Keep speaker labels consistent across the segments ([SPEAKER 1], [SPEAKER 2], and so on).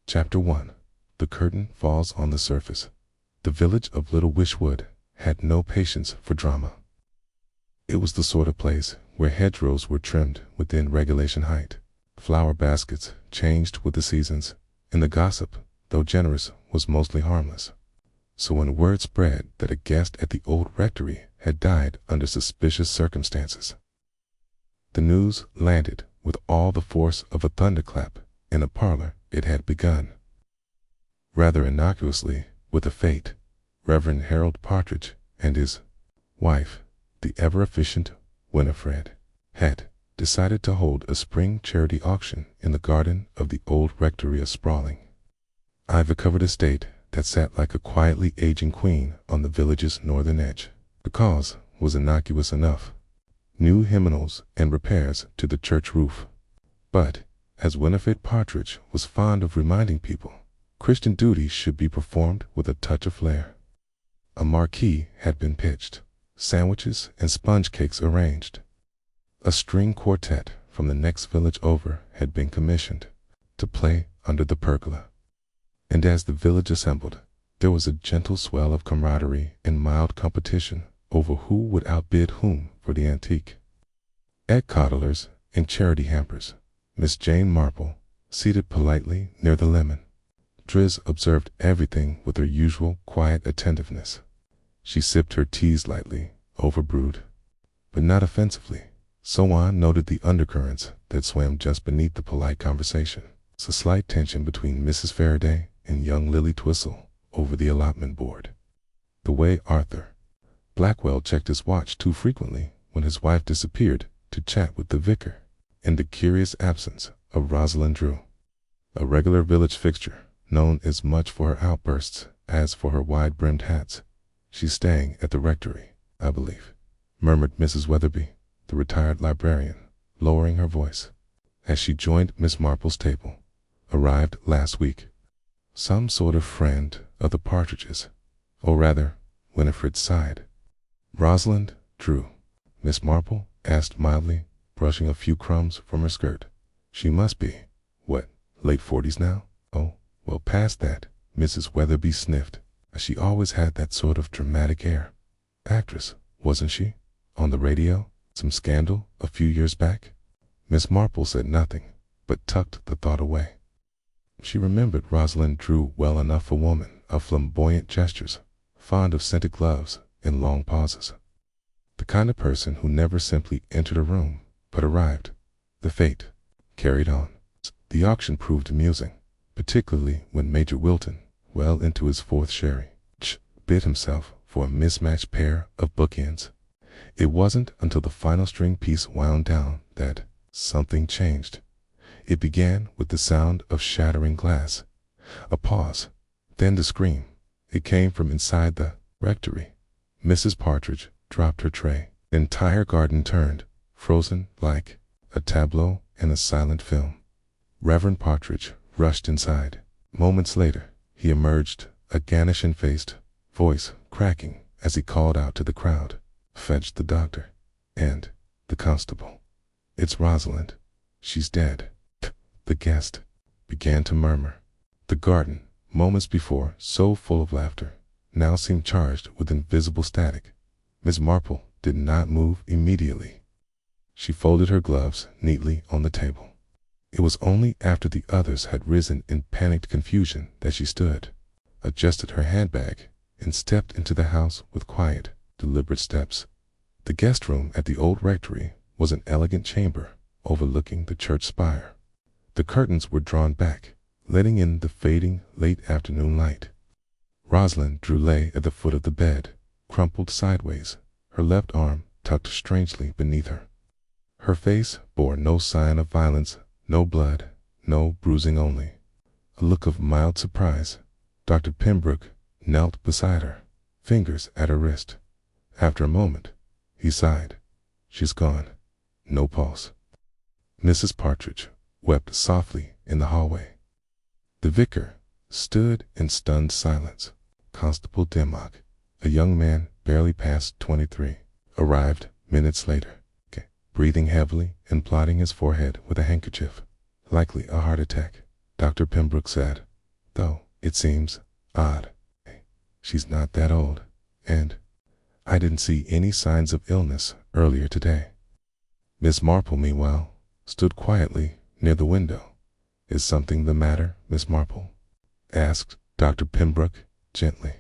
[SPEAKER 1] Chapter 1. The curtain falls on the surface. The village of Little Wishwood had no patience for drama. It was the sort of place where hedgerows were trimmed within regulation height, flower baskets changed with the seasons, and the gossip, though generous, was mostly harmless. So when word spread that a guest at the old rectory had died under suspicious circumstances, the news landed with all the force of a thunderclap in the parlor it had begun. Rather innocuously, with a fate, Reverend Harold Partridge and his wife, the ever-efficient Winifred, had decided to hold a spring charity auction in the garden of the old rectory of sprawling, ivy-covered estate that sat like a quietly aging queen on the village's northern edge. The cause was innocuous enough: new hymnals and repairs to the church roof. But, as Winifred Partridge was fond of reminding people, Christian duty should be performed with a touch of flair. A marquee had been pitched, sandwiches and sponge cakes arranged. A string quartet from the next village over had been commissioned to play under the pergola. And as the village assembled, there was a gentle swell of camaraderie and mild competition over who would outbid whom for the antique. Egg coddlers and charity hampers, Miss Jane Marple, seated politely near the lemon. Driz observed everything with her usual quiet attentiveness. She sipped her teas lightly, overbrewed, but not offensively. Sowan noted the undercurrents that swam just beneath the polite conversation. It's a slight tension between Mrs. Faraday and young Lily Twistle over the allotment board. The way Arthur Blackwell checked his watch too frequently when his wife disappeared to chat with the vicar, and the curious absence of Rosalind Drew, a regular village fixture, known as much for her outbursts as for her wide-brimmed hats. "She's staying at the rectory, I believe," murmured Mrs. Weatherby, the retired librarian, lowering her voice, as she joined Miss Marple's table. "Arrived last week. Some sort of friend of the Partridges, or rather," Winifred sighed. "Rosalind Drew?" Miss Marple asked mildly, brushing a few crumbs from her skirt. "She must be, what, late 40s now?" "Oh, well, past that," Mrs. Weatherby sniffed. "She always had that sort of dramatic air. Actress, wasn't she? On the radio? Some scandal a few years back?" Miss Marple said nothing, but tucked the thought away. She remembered Rosalind Drew well enough, a woman of flamboyant gestures, fond of scented gloves and long pauses. The kind of person who never simply entered a room, but arrived. The fate carried on. The auction proved amusing, particularly when Major Wilton, well into his fourth sherry, bid himself for a mismatched pair of bookends. It wasn't until the final string piece wound down that something changed. It began with the sound of shattering glass. A pause, then the scream. It came from inside the rectory. Mrs. Partridge dropped her tray. The entire garden turned, frozen like a tableau in a silent film. Reverend Partridge rushed inside. Moments later, he emerged, a Ganeshan-faced voice cracking as he called out to the crowd, "Fetch the doctor and the constable. It's Rosalind. She's dead." The guest began to murmur. The garden, moments before so full of laughter, now seemed charged with invisible static. Miss Marple did not move immediately. She folded her gloves neatly on the table. It was only after the others had risen in panicked confusion that she stood, adjusted her handbag, and stepped into the house with quiet, deliberate steps. The guest room at the old rectory was an elegant chamber overlooking the church spire. The curtains were drawn back, letting in the fading late afternoon light. Rosalind Drew lay at the foot of the bed, crumpled sideways, her left arm tucked strangely beneath her. Her face bore no sign of violence, no blood, no bruising, only a look of mild surprise. Dr. Pembroke knelt beside her, fingers at her wrist. After a moment, he sighed. "She's gone. No pulse." Mrs. Partridge wept softly in the hallway. The vicar stood in stunned silence. Constable Dimmock, a young man barely past 23, arrived minutes later, breathing heavily and blotting his forehead with a handkerchief. "Likely a heart attack," Dr. Pembroke said. though. It seems odd. She's not that old, and I didn't see any signs of illness earlier today." Miss Marple, meanwhile, stood quietly near the window. "Is something the matter, Miss Marple?" asked Dr. Pembroke gently.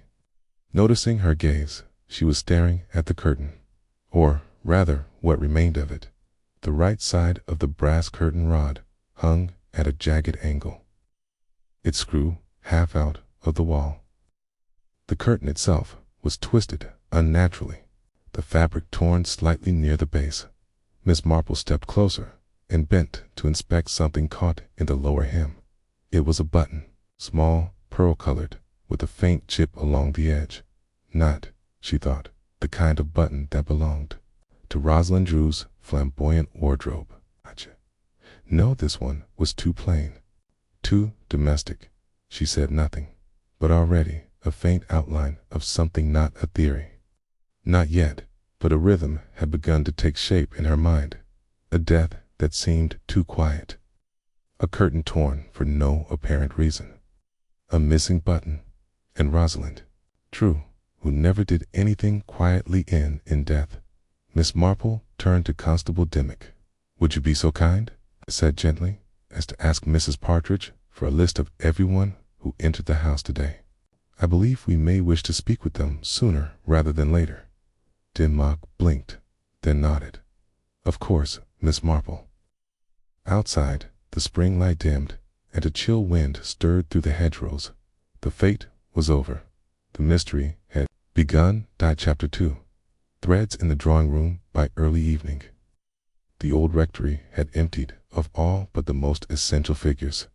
[SPEAKER 1] Noticing her gaze, she was staring at the curtain, or rather what remained of it. The right side of the brass curtain rod hung at a jagged angle, its screw half out of the wall. The curtain itself was twisted unnaturally, the fabric torn slightly near the base. Miss Marple stepped closer and bent to inspect something caught in the lower hem. It was a button, small, pearl-colored, with a faint chip along the edge. Not, she thought, the kind of button that belonged to Rosalind Drew's flamboyant wardrobe. No, this one was too plain, too domestic. She said nothing, but already a faint outline of something, not a theory. Not yet, but a rhythm had begun to take shape in her mind, a death that seemed too quiet. A curtain torn for no apparent reason, a missing button, and Rosalind Drew, who never did anything quietly in death. Miss Marple turned to Constable Dimmock. "Would you be so kind," said gently, "as to ask Mrs. Partridge for a list of everyone who entered the house today? I believe we may wish to speak with them sooner rather than later." Dimmock blinked, then nodded. "Of course, Miss Marple." Outside, the spring light dimmed, and a chill wind stirred through the hedgerows. The fete was over. The mystery had begun. Chapter 2. Threads in the drawing room by early evening. The old rectory had emptied of all but the most essential figures.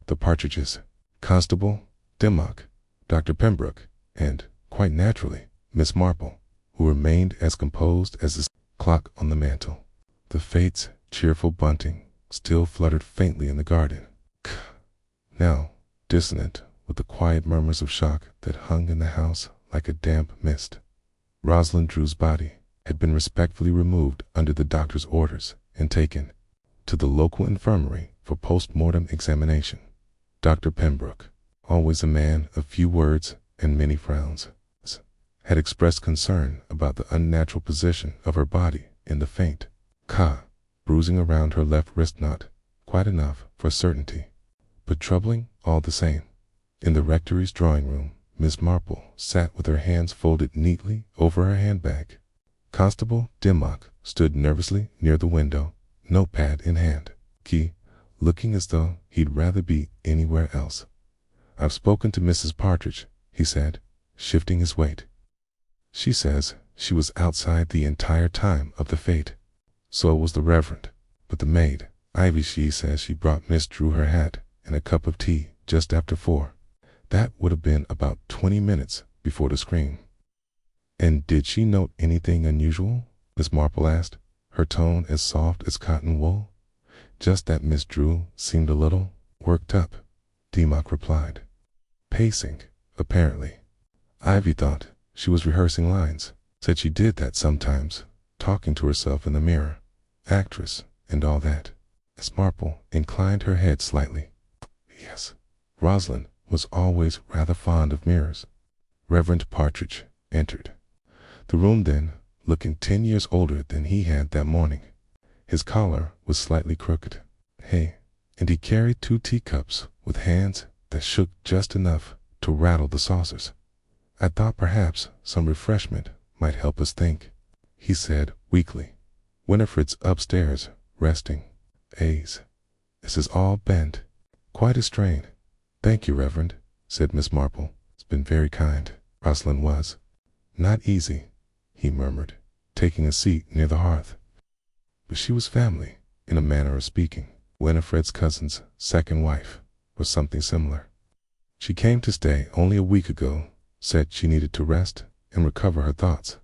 [SPEAKER 1] The Partridges, Constable Dimmock, Dr. Pembroke, and, quite naturally, Miss Marple, who remained as composed as the clock on the mantel. The fate's cheerful bunting still fluttered faintly in the garden, now dissonant with the quiet murmurs of shock that hung in the house like a damp mist. Rosalind Drew's body had been respectfully removed under the doctor's orders and taken to the local infirmary for post-mortem examination. Dr. Pembroke, always a man of few words and many frowns, had expressed concern about the unnatural position of her body in the faint. Bruising around her left wrist, not quite enough for certainty, but troubling all the same. In the rectory's drawing room, Miss Marple sat with her hands folded neatly over her handbag. Constable Dimmock stood nervously near the window, notepad in hand, looking as though he'd rather be anywhere else. "I've spoken to Mrs. Partridge," he said, shifting his weight. "She says she was outside the entire time of the fete. So was the Reverend, but the maid, Ivy, she says she brought Miss Drew her hat and a cup of tea just after 4. That would have been about 20 minutes before the scream." "And did she note anything unusual?" Miss Marple asked, her tone as soft as cotton wool. "Just that Miss Drew seemed a little worked up," Dimmock replied. "Pacing, apparently. Ivy thought she was rehearsing lines, said she did that sometimes, talking to herself in the mirror, actress and all that." Miss Marple inclined her head slightly. "Yes, Rosalind was always rather fond of mirrors." Reverend Partridge entered the room then, looking 10 years older than he had that morning. His collar was slightly crooked. And he carried 2 teacups with hands that shook just enough to rattle the saucers. "I thought perhaps some refreshment might help us think," he said weakly. "Winifred's upstairs, resting. This is all bent. Quite a strain." "Thank you, Reverend," said Miss Marple. "It's been very kind." Rosalind was not easy, he murmured, taking a seat near the hearth. But she was family, in a manner of speaking. Winifred's cousin's second wife, or something similar. She came to stay only a week ago, said she needed to rest and recover her thoughts.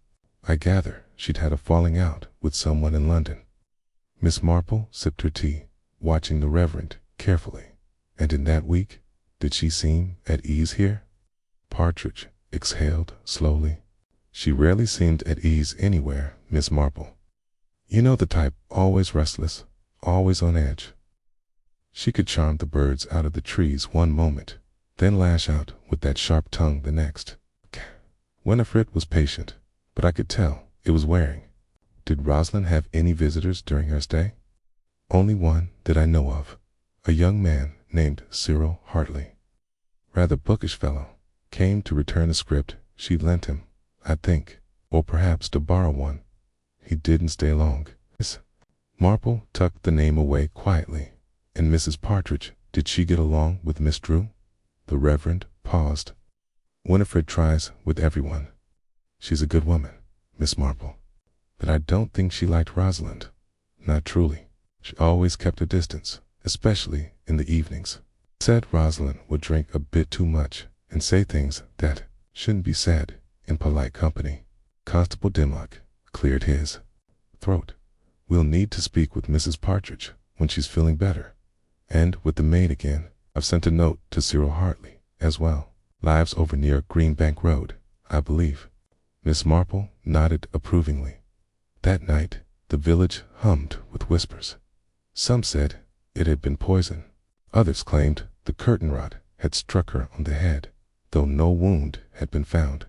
[SPEAKER 1] I gather she'd had a falling out with someone in London. Miss Marple sipped her tea, watching the Reverend carefully. "And in that week, did she seem at ease here?" Partridge exhaled slowly. "She rarely seemed at ease anywhere, Miss Marple. You know the type, always restless, always on edge. She could charm the birds out of the trees one moment, then lash out with that sharp tongue the next. Winifred was patient, but I could tell it was wearing. Did Rosalind have any visitors during her stay? Only one that I know of, a young man named Cyril Hartley. Rather bookish fellow, came to return a script she lent him, I think, or perhaps to borrow one. He didn't stay long. Miss Marple tucked the name away quietly. And Mrs. Partridge, did she get along with Miss Drew? The Reverend paused. Winifred tries with everyone. She's a good woman, Miss Marple. But I don't think she liked Rosalind. Not truly. She always kept a distance, especially in the evenings. Said Rosalind would drink a bit too much and say things that shouldn't be said in polite company. Constable Dimmock cleared his throat. We'll need to speak with Mrs. Partridge when she's feeling better. And with the maid again, I've sent a note to Cyril Hartley as well. Lives over near Greenbank Road, I believe. Miss Marple nodded approvingly. That night, the village hummed with whispers. Some said it had been poison. Others claimed the curtain rod had struck her on the head, though no wound had been found.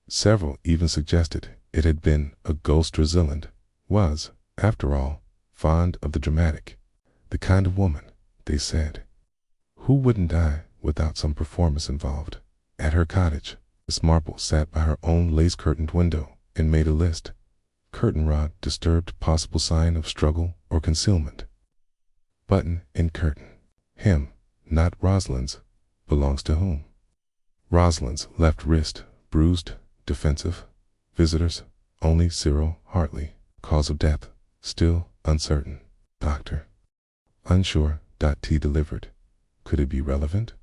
[SPEAKER 1] Several even suggested it had been a ghost. Rosalind was, after all, fond of the dramatic. The kind of woman, they said. Who wouldn't die without some performance involved? At her cottage, Miss Marple sat by her own lace-curtained window and made a list. Curtain rod disturbed, possible sign of struggle or concealment. Button in curtain. Him, not Rosalind's, belongs to whom? Rosalind's left wrist, bruised, defensive. Visitors, only Cyril Hartley. Cause of death, still uncertain. Doctor, unsure. T delivered. Could it be relevant?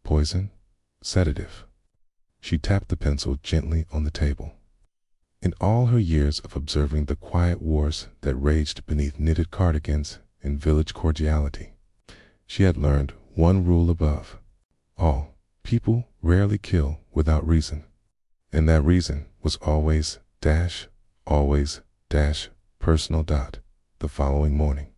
[SPEAKER 1] Poison? Sedative? She tapped the pencil gently on the table. In all her years of observing the quiet wars that raged beneath knitted cardigans and village cordiality, she had learned one rule above all: people rarely kill without reason. And that reason was always personal. The following morning,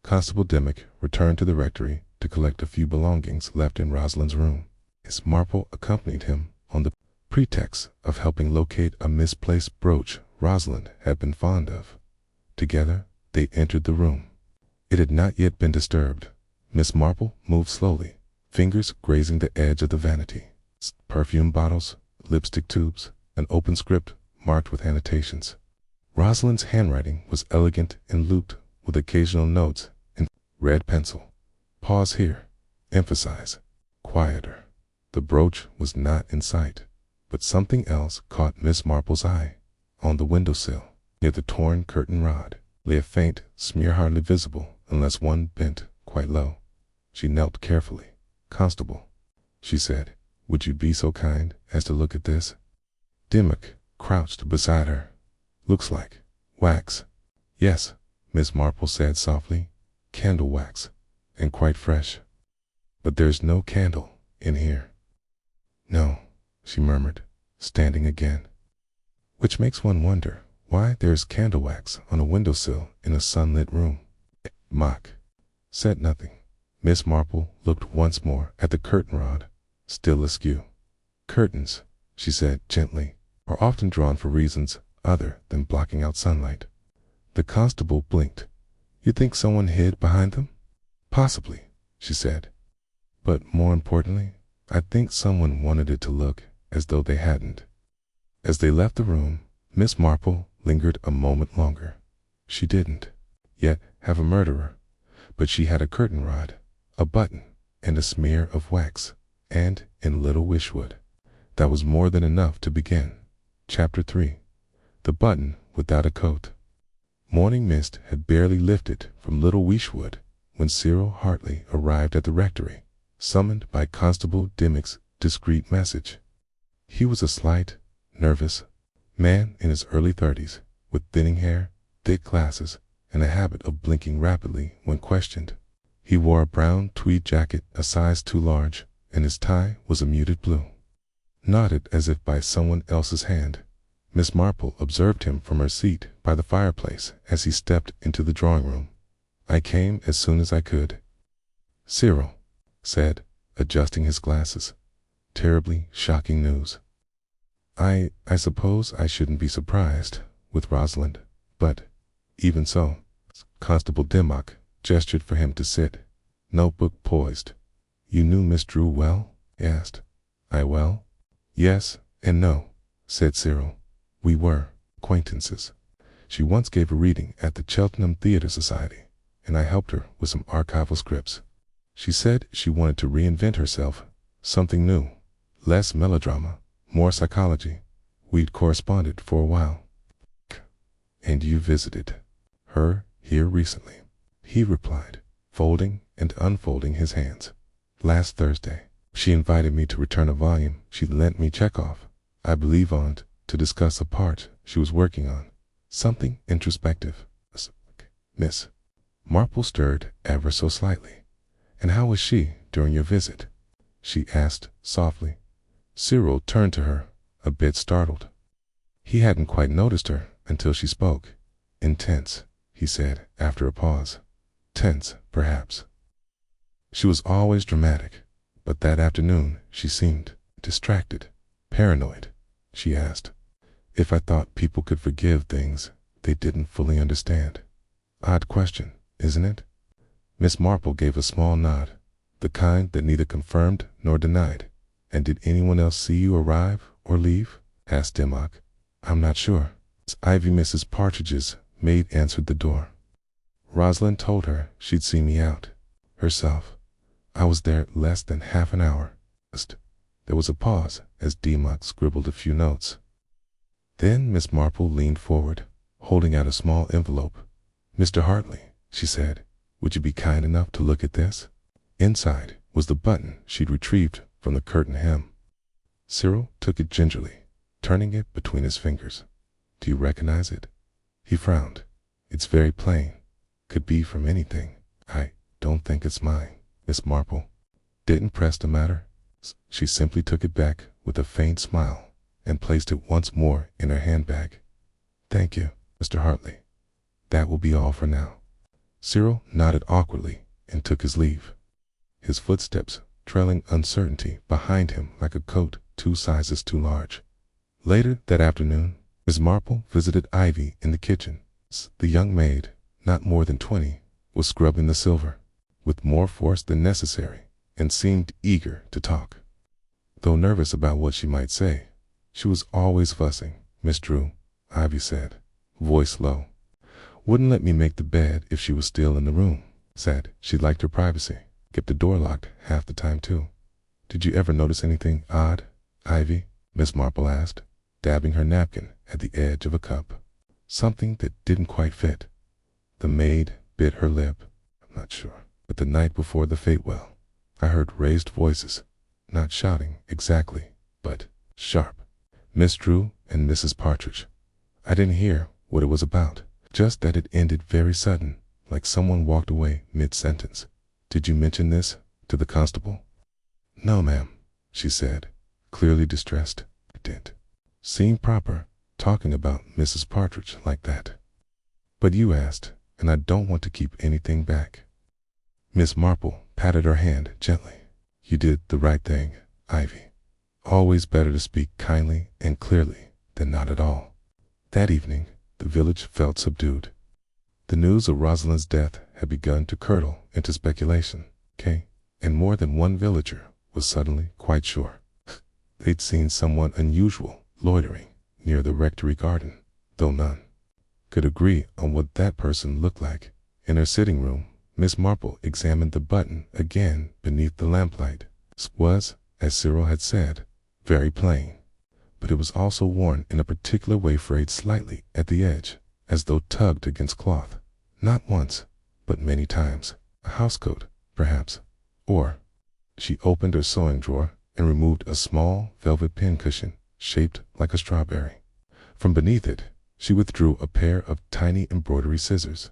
[SPEAKER 1] Constable Dimmock returned to the rectory to collect a few belongings left in Rosalind's room. Miss Marple accompanied him on the pretext of helping locate a misplaced brooch Rosalind had been fond of. Together, they entered the room. It had not yet been disturbed. Miss Marple moved slowly, fingers grazing the edge of the vanity. Perfume bottles, lipstick tubes, an open script marked with annotations. Rosalind's handwriting was elegant and looped with occasional notes in red pencil. Pause here. Emphasize. Quieter. The brooch was not in sight, but something else caught Miss Marple's eye. On the windowsill, near the torn curtain rod, lay a faint smear hardly visible unless one bent quite low. She knelt carefully. Constable, she said, would you be so kind as to look at this? Dimmock crouched beside her. Looks like wax. Yes, Miss Marple said softly. Candle wax, and quite fresh. But there's no candle in here. No, she murmured, standing again. Which makes one wonder why there's candle wax on a windowsill in a sunlit room. Mock said nothing. Miss Marple looked once more at the curtain rod, still askew. Curtains, she said gently, are often drawn for reasons other than blocking out sunlight. The constable blinked. You think someone hid behind them? Possibly, she said. But more importantly, I think someone wanted it to look as though they hadn't. As they left the room, Miss Marple lingered a moment longer. She didn't yet have a murderer, but she had a curtain rod, a button, and a smear of wax, and in Little Wishwood. That was more than enough to begin. Chapter 3. The Button Without a Coat. Morning mist had barely lifted from Little Wishwood when Cyril Hartley arrived at the rectory, summoned by Constable Dimmock's discreet message. He was a slight, nervous man in his early 30s, with thinning hair, thick glasses, and a habit of blinking rapidly when questioned. He wore a brown tweed jacket a size too large, and his tie was a muted blue. Knotted as if by someone else's hand, Miss Marple observed him from her seat by the fireplace as he stepped into the drawing room. I came as soon as I could, Cyril said, adjusting his glasses. Terribly shocking news. I suppose I shouldn't be surprised with Rosalind, but even so, Constable Dimmock gestured for him to sit, notebook poised. You knew Miss Drew well? He asked. Well? Yes and no, said Cyril. We were acquaintances. She once gave a reading at the Cheltenham Theatre Society, and I helped her with some archival scripts. She said she wanted to reinvent herself, something new, less melodrama, more psychology. We'd corresponded for a while. And you visited her here recently, he replied, folding and unfolding his hands. Last Thursday, she invited me to return a volume she lent me Chekhov, I believe on, to discuss a part she was working on, something introspective. Miss Marple stirred ever so slightly. And how was she during your visit? She asked softly. Cyril turned to her, a bit startled. He hadn't quite noticed her until she spoke. Intense, he said after a pause. Tense, perhaps. She was always dramatic, but that afternoon she seemed distracted, paranoid. She asked if I thought people could forgive things they didn't fully understand. Odd question, isn't it? Miss Marple gave a small nod, the kind that neither confirmed nor denied. And did anyone else see you arrive or leave? Asked Dimmock. I'm not sure. Ivy, Mrs. Partridge's maid, answered the door. Rosalind told her she'd see me out herself. I was there less than half an hour. There was a pause as Dimmock scribbled a few notes. Then Miss Marple leaned forward, holding out a small envelope. Mr. Hartley, she said, would you be kind enough to look at this? Inside was the button she'd retrieved from the curtain hem. Cyril took it gingerly, turning it between his fingers. Do you recognize it? He frowned. It's very plain. Could be from anything. I don't think it's mine. Miss Marple didn't press the matter. She simply took it back with a faint smile and placed it once more in her handbag. Thank you, Mr. Hartley. That will be all for now. Cyril nodded awkwardly and took his leave, his footsteps trailing uncertainty behind him like a coat 2 sizes too large. Later that afternoon, Miss Marple visited Ivy in the kitchen. The young maid, not more than 20, was scrubbing the silver, with more force than necessary, and seemed eager to talk. Though nervous about what she might say, she was always fussing. Miss Drew, Ivy said, voice low, wouldn't let me make the bed if she was still in the room. Said she liked her privacy. Kept the door locked half the time too. Did you ever notice anything odd, Ivy? Miss Marple asked, dabbing her napkin at the edge of a cup. Something that didn't quite fit. The maid bit her lip. I'm not sure. But the night before the Fatewell, I heard raised voices, not shouting exactly, but sharp. Miss Drew and Mrs. Partridge. I didn't hear what it was about, just that it ended very sudden, like someone walked away mid-sentence. Did you mention this to the constable? No, ma'am, she said, clearly distressed. I didn't seem proper talking about Mrs. Partridge like that. But you asked, and I don't want to keep anything back. Miss Marple patted her hand gently. You did the right thing, Ivy. Always better to speak kindly and clearly than not at all. That evening, the village felt subdued. The news of Rosalind's death had begun to curdle into speculation, and more than one villager was suddenly quite sure they'd seen someone unusual loitering near the rectory garden, though none could agree on what that person looked like. In her sitting room, Miss Marple examined the button again beneath the lamplight. It was, as Cyril had said, very plain, but it was also worn in a particular way, frayed slightly at the edge, as though tugged against cloth. Not once, but many times. A housecoat, perhaps. Or she opened her sewing drawer and removed a small velvet pincushion shaped like a strawberry. From beneath it, she withdrew a pair of tiny embroidery scissors.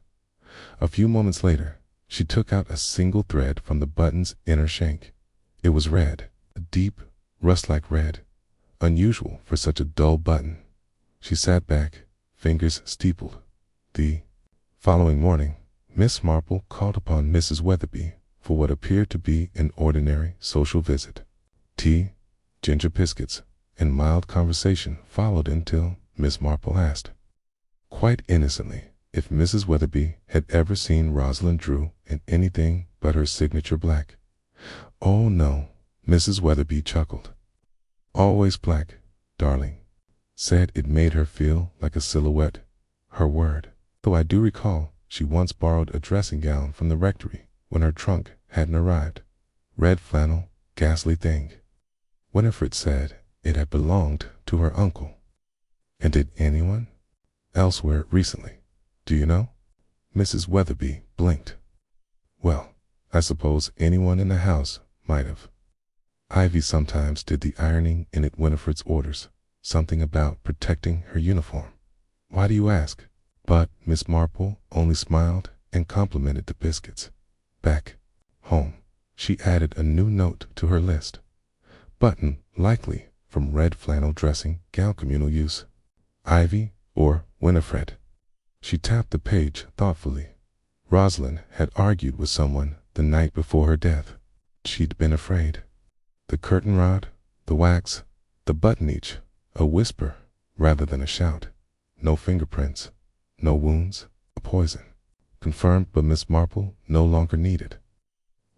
[SPEAKER 1] A few moments later, she took out a single thread from the button's inner shank. It was red, a deep, rust-like red, unusual for such a dull button. She sat back, fingers steepled. The following morning, Miss Marple called upon Mrs. Weatherby for what appeared to be an ordinary social visit. Tea, ginger biscuits, and mild conversation followed until Miss Marple asked, quite innocently, if Mrs. Weatherby had ever seen Rosalind Drew in anything but her signature black. "Oh no," Mrs. Weatherby chuckled. "Always black, darling." Said it made her feel like a silhouette, her word. Though I do recall she once borrowed a dressing gown from the rectory when her trunk hadn't arrived. Red flannel, ghastly thing. Winifred said it had belonged to her uncle. And did anyone else wear it recently? Do you know? Mrs. Weatherby blinked. Well, I suppose anyone in the house might have. Ivy sometimes did the ironing in at Winifred's orders, something about protecting her uniform. Why do you ask? But Miss Marple only smiled and complimented the biscuits. Back home, she added a new note to her list. Button likely from red flannel dressing gown communal use. Ivy or Winifred. She tapped the page thoughtfully. Rosalind had argued with someone the night before her death. She'd been afraid. The curtain rod, the wax, the button each, a whisper rather than a shout. No fingerprints, no wounds, a poison. Confirmed, but Miss Marple no longer needed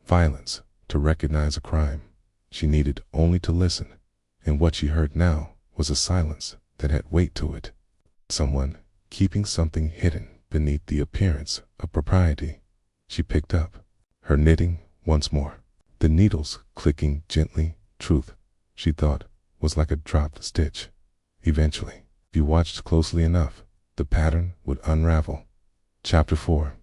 [SPEAKER 1] violence to recognize a crime. She needed only to listen, and what she heard now was a silence that had weight to it. Someone keeping something hidden beneath the appearance of propriety. She picked up her knitting once more, the needles clicking gently. Truth, she thought, was like a dropped stitch. Eventually, if you watched closely enough, the pattern would unravel. Chapter 4.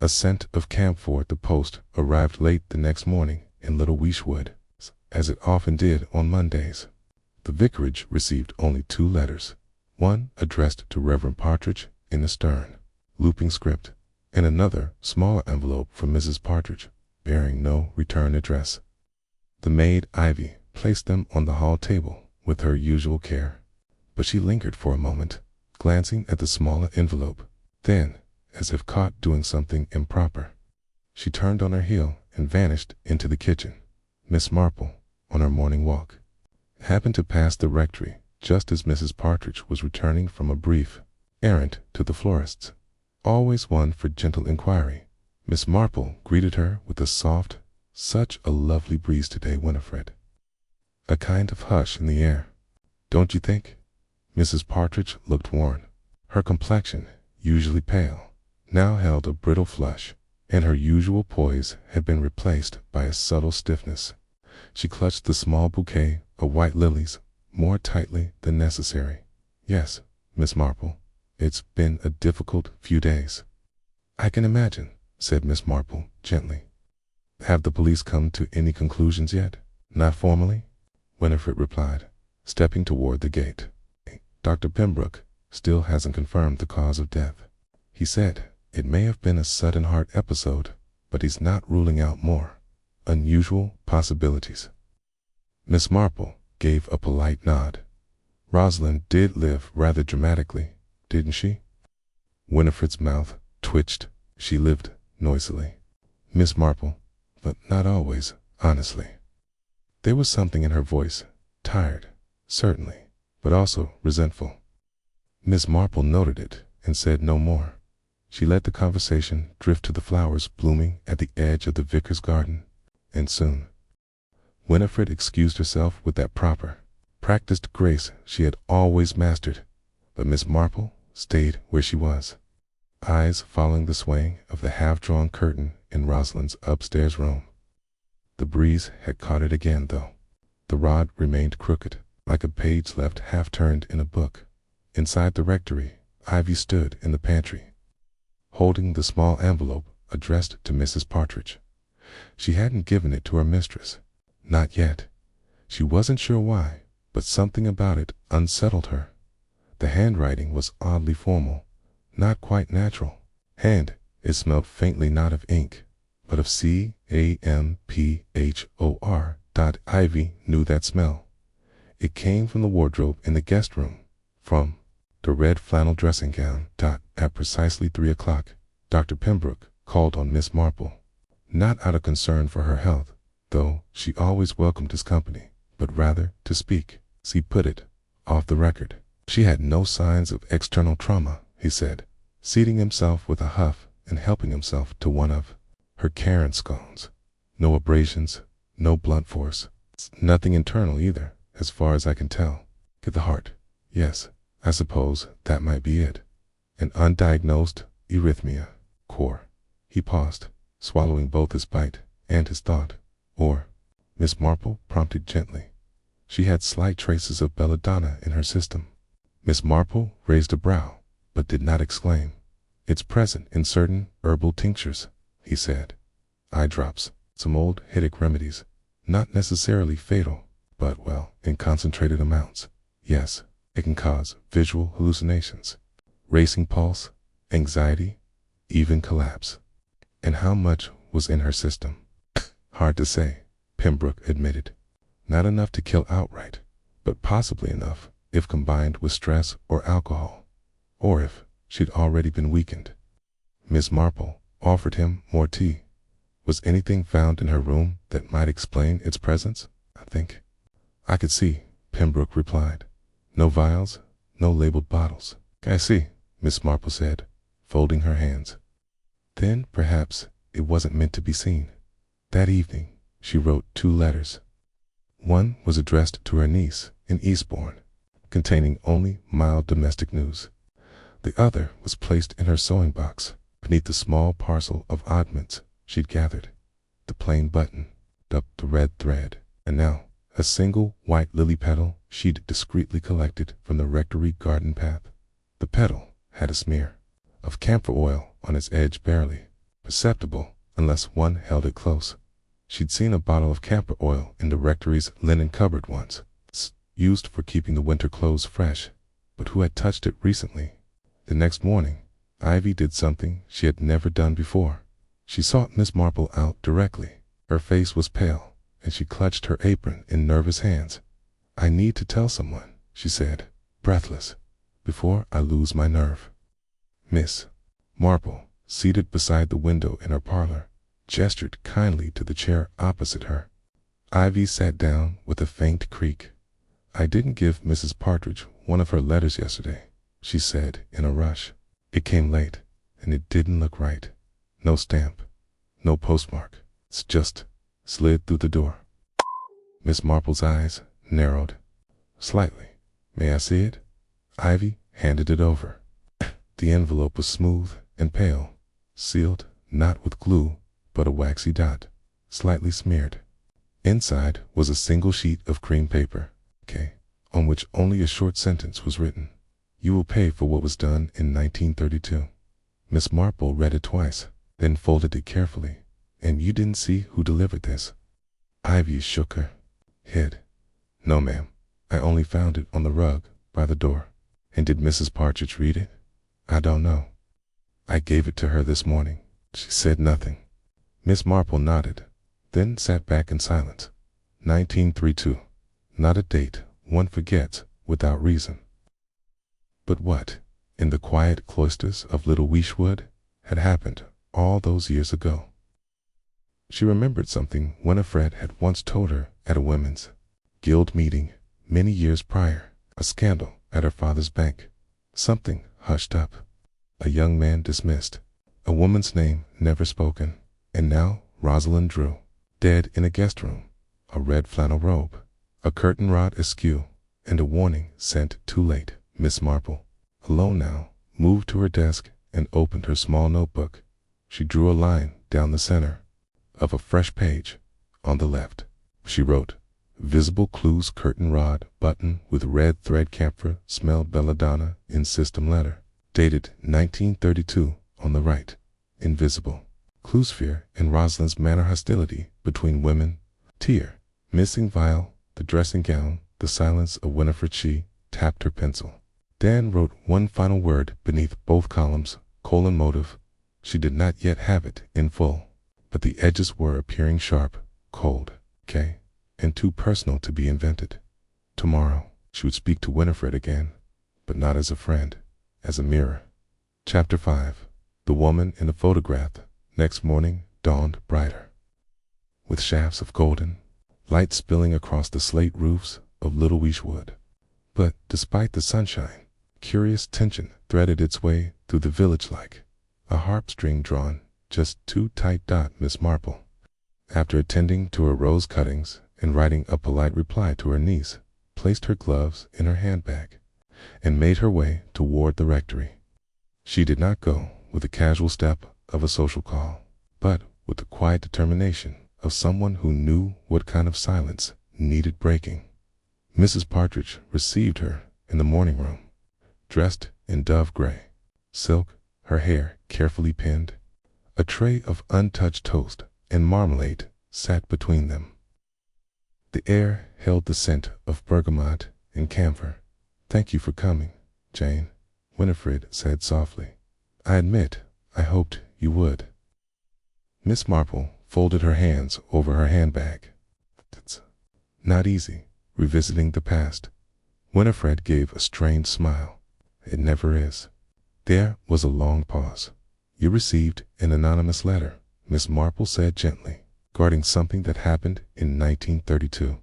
[SPEAKER 1] A scent of camphor at the post arrived late the next morning in Little Weeshwood, as it often did on Mondays. The vicarage received only 2 letters, one addressed to Reverend Partridge in a stern, looping script, and another smaller envelope from Mrs. Partridge, bearing no return address. The maid Ivy placed them on the hall table with her usual care, but she lingered for a moment, glancing at the smaller envelope. Then, as if caught doing something improper, she turned on her heel and vanished into the kitchen. Miss Marple, on her morning walk, happened to pass the rectory just as Mrs. Partridge was returning from a brief errand to the florist's, always one for gentle inquiry. Miss Marple greeted her with a soft, "Such a lovely breeze today, Winifred." A kind of hush in the air. Don't you think? Mrs. Partridge looked worn. Her complexion, usually pale, now held a brittle flush, and her usual poise had been replaced by a subtle stiffness. She clutched the small bouquet of white lilies more tightly than necessary. "Yes, Miss Marple, it's been a difficult few days." "I can imagine," said Miss Marple gently. "Have the police come to any conclusions yet?" "Not formally," Winifred replied, stepping toward the gate. "Dr. Pembroke still hasn't confirmed the cause of death. He said it may have been a sudden heart episode, but he's not ruling out more unusual possibilities." Miss Marple gave a polite nod. "Rosalind did live rather dramatically, didn't she?" Winifred's mouth twitched. "She lived noisily, Miss Marple, but not always, honestly." There was something in her voice, tired, certainly, but also resentful. Miss Marple noted it and said no more. She let the conversation drift to the flowers blooming at the edge of the vicar's garden, and soon Winifred excused herself with that proper, practiced grace she had always mastered, but Miss Marple stayed where she was, eyes following the swaying of the half-drawn curtain in Rosalind's upstairs room. The breeze had caught it again, though. The rod remained crooked, like a page left half-turned in a book. Inside the rectory, Ivy stood in the pantry, holding the small envelope addressed to Mrs. Partridge. She hadn't given it to her mistress. Not yet. She wasn't sure why, but something about it unsettled her. The handwriting was oddly formal, not quite natural. And it smelled faintly not of ink, but of camphor. Ivy knew that smell. It came from the wardrobe in the guest room, from the red flannel dressing gown. At precisely 3 o'clock, Dr. Pembroke called on Miss Marple. not out of concern for her health, though she always welcomed his company, but rather to speak, as he put it, off the record. She had no signs of external trauma, he said, seating himself with a huff and helping himself to one of her Karen scones. No abrasions, no blunt force, nothing internal either, as far as I can tell. Get the heart. Yes, I suppose that might be it. An undiagnosed arrhythmia. Core. He paused, swallowing both his bite and his thought. Or, Miss Marple prompted gently. She had slight traces of belladonna in her system. Miss Marple raised a brow, but did not exclaim. It's present in certain herbal tinctures, he said. Eye drops, some old headache remedies, not necessarily fatal, but, well, in concentrated amounts. Yes, it can cause visual hallucinations, racing pulse, anxiety, even collapse. And how much was in her system? Hard to say, Pembroke admitted. Not enough to kill outright, but possibly enough if combined with stress or alcohol, or if she'd already been weakened. Miss Marple offered him more tea. Was anything found in her room that might explain its presence? I think I could see, Pembroke replied. No vials, no labeled bottles. I see, Miss Marple said, folding her hands. Then perhaps it wasn't meant to be seen. That evening she wrote 2 letters. One was addressed to her niece in Eastbourne, containing only mild domestic news. The other was placed in her sewing box beneath the small parcel of oddments she'd gathered. The plain button, the red thread, and now a single white lily petal she'd discreetly collected from the rectory garden path. The petal had a smear of camphor oil on its edge, barely perceptible unless one held it close. She'd seen a bottle of camphor oil in the rectory's linen cupboard once, used for keeping the winter clothes fresh, but who had touched it recently? The next morning, Ivy did something she had never done before. She sought Miss Marple out directly. Her face was pale, and she clutched her apron in nervous hands. I need to tell someone, she said, breathless, before I lose my nerve. Miss Marple, seated beside the window in her parlor, gestured kindly to the chair opposite her. Ivy sat down with a faint creak. I didn't give Mrs. Partridge one of her letters yesterday, she said in a rush. It came late, and it didn't look right. No stamp, no postmark. It's just slid through the door. Miss Marple's eyes narrowed slightly. May I see it? Ivy handed it over. The envelope was smooth and pale, sealed not with glue, but a waxy dot, slightly smeared. Inside was a single sheet of cream paper, on which only a short sentence was written. You will pay for what was done in 1932. Miss Marple read it twice, then folded it carefully. And you didn't see who delivered this? Ivy shook her head. No, ma'am. I only found it on the rug by the door. And did Mrs. Partridge read it? I don't know. I gave it to her this morning. She said nothing. Miss Marple nodded, then sat back in silence. 1932. Not a date one forgets without reason. But what, in the quiet cloisters of Little Weeshwood, had happened all those years ago? She remembered something Winifred had once told her at a women's guild meeting many years prior, a scandal at her father's bank, something hushed up, a young man dismissed, a woman's name never spoken, and now Rosalind Drew, dead in a guest room, a red flannel robe, a curtain rod askew, and a warning sent too late. Miss Marple, alone now, moved to her desk and opened her small notebook. She drew a line down the center of a fresh page. On the left, she wrote, visible clues curtain rod button with red thread camphor smell belladonna in system letter, dated 1932. On the right, invisible clue sphere and Rosalind's manner hostility between women, tear, missing vial, the dressing gown, the silence of Winifred. She tapped her pencil. Dan wrote one final word beneath both columns, motive. She did not yet have it in full, but the edges were appearing sharp, cold, and too personal to be invented. Tomorrow, she would speak to Winifred again, but not as a friend, as a mirror. Chapter 5. The woman in the photograph. Next morning, dawned brighter, with shafts of golden light spilling across the slate roofs of Little Wishwood. But despite the sunshine, curious tension threaded its way through the village like a harp string drawn just too tight. Miss Marple, after attending to her rose cuttings and writing a polite reply to her niece, placed her gloves in her handbag and made her way toward the rectory. She did not go with the casual step of a social call, but with the quiet determination of someone who knew what kind of silence needed breaking. Mrs. Partridge received her in the morning room, dressed in dove gray silk, her hair carefully pinned. A tray of untouched toast and marmalade sat between them. The air held the scent of bergamot and camphor. "Thank you for coming, Jane," Winifred said softly. "I admit I hoped you would." Miss Marple folded her hands over her handbag. "It's not easy, revisiting the past." Winifred gave a strained smile. "It never is." There was a long pause. "You received an anonymous letter," Miss Marple said gently, "guarding something that happened in 1932.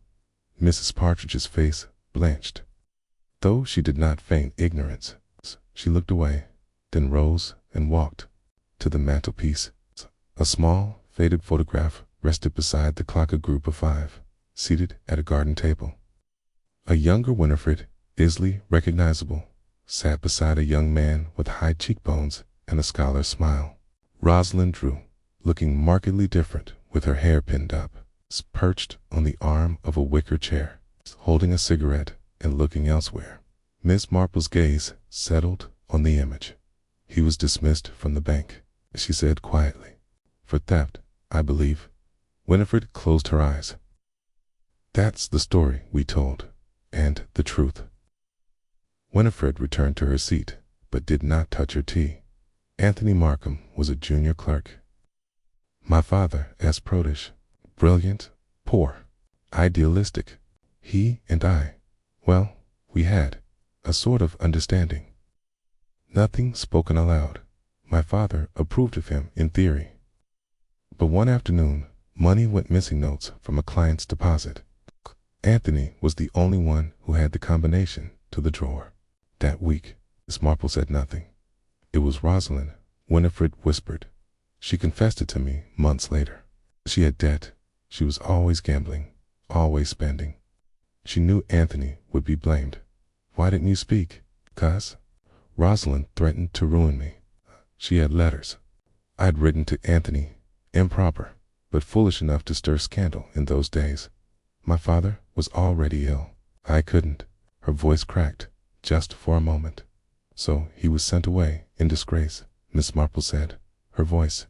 [SPEAKER 1] Mrs. Partridge's face blanched. Though she did not feign ignorance, she looked away, then rose and walked to the mantelpiece. A small, faded photograph rested beside the clock. A group of 5, seated at a garden table. A younger Winifred, easily recognizable, sat beside a young man with high cheekbones and a scholar's smile. Rosalind Drew, looking markedly different with her hair pinned up, perched on the arm of a wicker chair, holding a cigarette and looking elsewhere. Miss Marple's gaze settled on the image. "He was dismissed from the bank," she said quietly. "For theft, I believe." Winifred closed her eyes. "That's the story we told, and the truth." Winifred returned to her seat, but did not touch her tea. Anthony Markham was a junior clerk. My father, as protege, brilliant, poor, idealistic. He and I, well, we had a sort of understanding. Nothing spoken aloud. My father approved of him in theory. But one afternoon, money went missing. Notes from a client's deposit. Anthony was the only one who had the combination to the drawer. That week, Miss Marple said nothing. "It was Rosalind," Winifred whispered. "She confessed it to me months later. She had debt. She was always gambling, always spending. She knew Anthony would be blamed." "Why didn't you speak?" "'Cause Rosalind threatened to ruin me. She had letters I had written to Anthony, improper, but foolish enough to stir scandal in those days. My father was already ill. I couldn't." Her voice cracked just for a moment. "So he was sent away in disgrace," Miss Marple said, her voice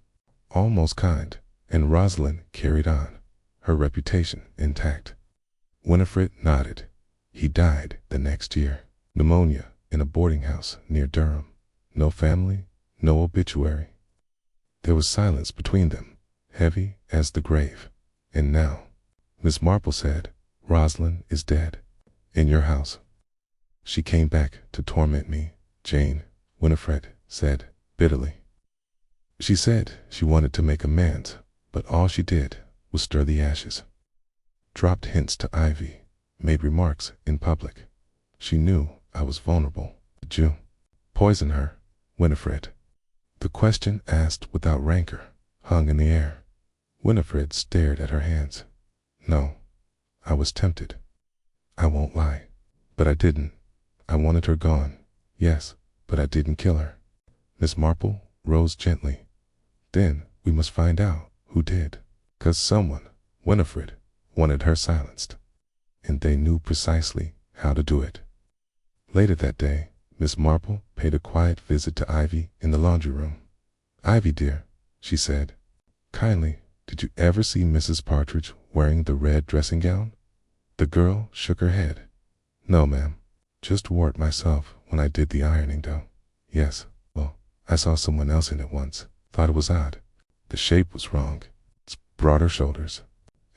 [SPEAKER 1] almost kind, "and Rosalind carried on, her reputation intact." Winifred nodded. "He died the next year. Pneumonia in a boarding house near Durham. No family, no obituary." There was silence between them, heavy as the grave. "And now," Miss Marple said, "Rosalind is dead. In your house. She came back to torment me, Jane," Winifred said bitterly. "She said she wanted to make amends, but all she did was stir the ashes. Dropped hints to Ivy, made remarks in public. She knew I was vulnerable. Did you poison her, Winifred?" The question, asked without rancor, hung in the air. Winifred stared at her hands. "No, I was tempted. I won't lie. But I didn't. I wanted her gone. Yes, but I didn't kill her." Miss Marple rose gently. "Then we must find out who did. 'Cause someone, Winifred, wanted her silenced. And they knew precisely how to do it." Later that day, Miss Marple paid a quiet visit to Ivy in the laundry room. "Ivy, dear," she said, "kindly, did you ever see Mrs. Partridge wearing the red dressing gown?" The girl shook her head. "No, ma'am. Just wore it myself when I did the ironing, though. Yes, well, I saw someone else in it once. Thought it was odd. The shape was wrong. It's broader shoulders.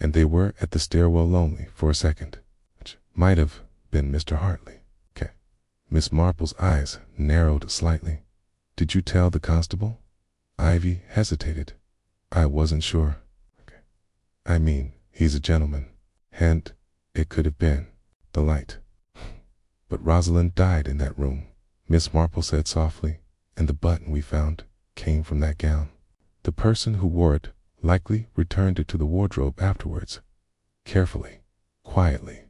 [SPEAKER 1] And they were at the stairwell lonely for a second. Which might have been Mr. Hartley." "Okay." Miss Marple's eyes narrowed slightly. "Did you tell the constable?" Ivy hesitated. I wasn't sure. I mean, he's a gentleman. And it could have been the light. But Rosalind died in that room, Miss Marple said softly, and the button we found came from that gown. The person who wore it likely returned it to the wardrobe afterwards. Carefully, quietly.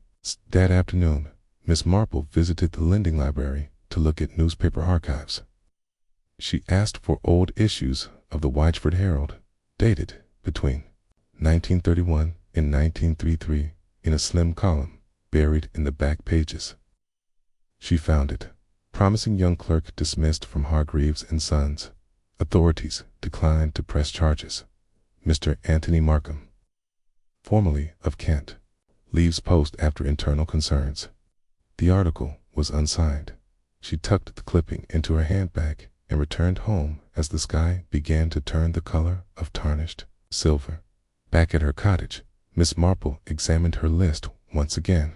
[SPEAKER 1] That afternoon, Miss Marple visited the lending library to look at newspaper archives. She asked for old issues of the Wychford Herald, dated between 1931 and 1933, in a slim column buried in the back pages. She found it. Promising young clerk dismissed from Hargreaves and Sons. Authorities declined to press charges. Mr. Anthony Markham, formerly of Kent, leaves post after internal concerns. The article was unsigned. She tucked the clipping into her handbag and returned home as the sky began to turn the color of tarnished silver. Back at her cottage, Miss Marple examined her list once again.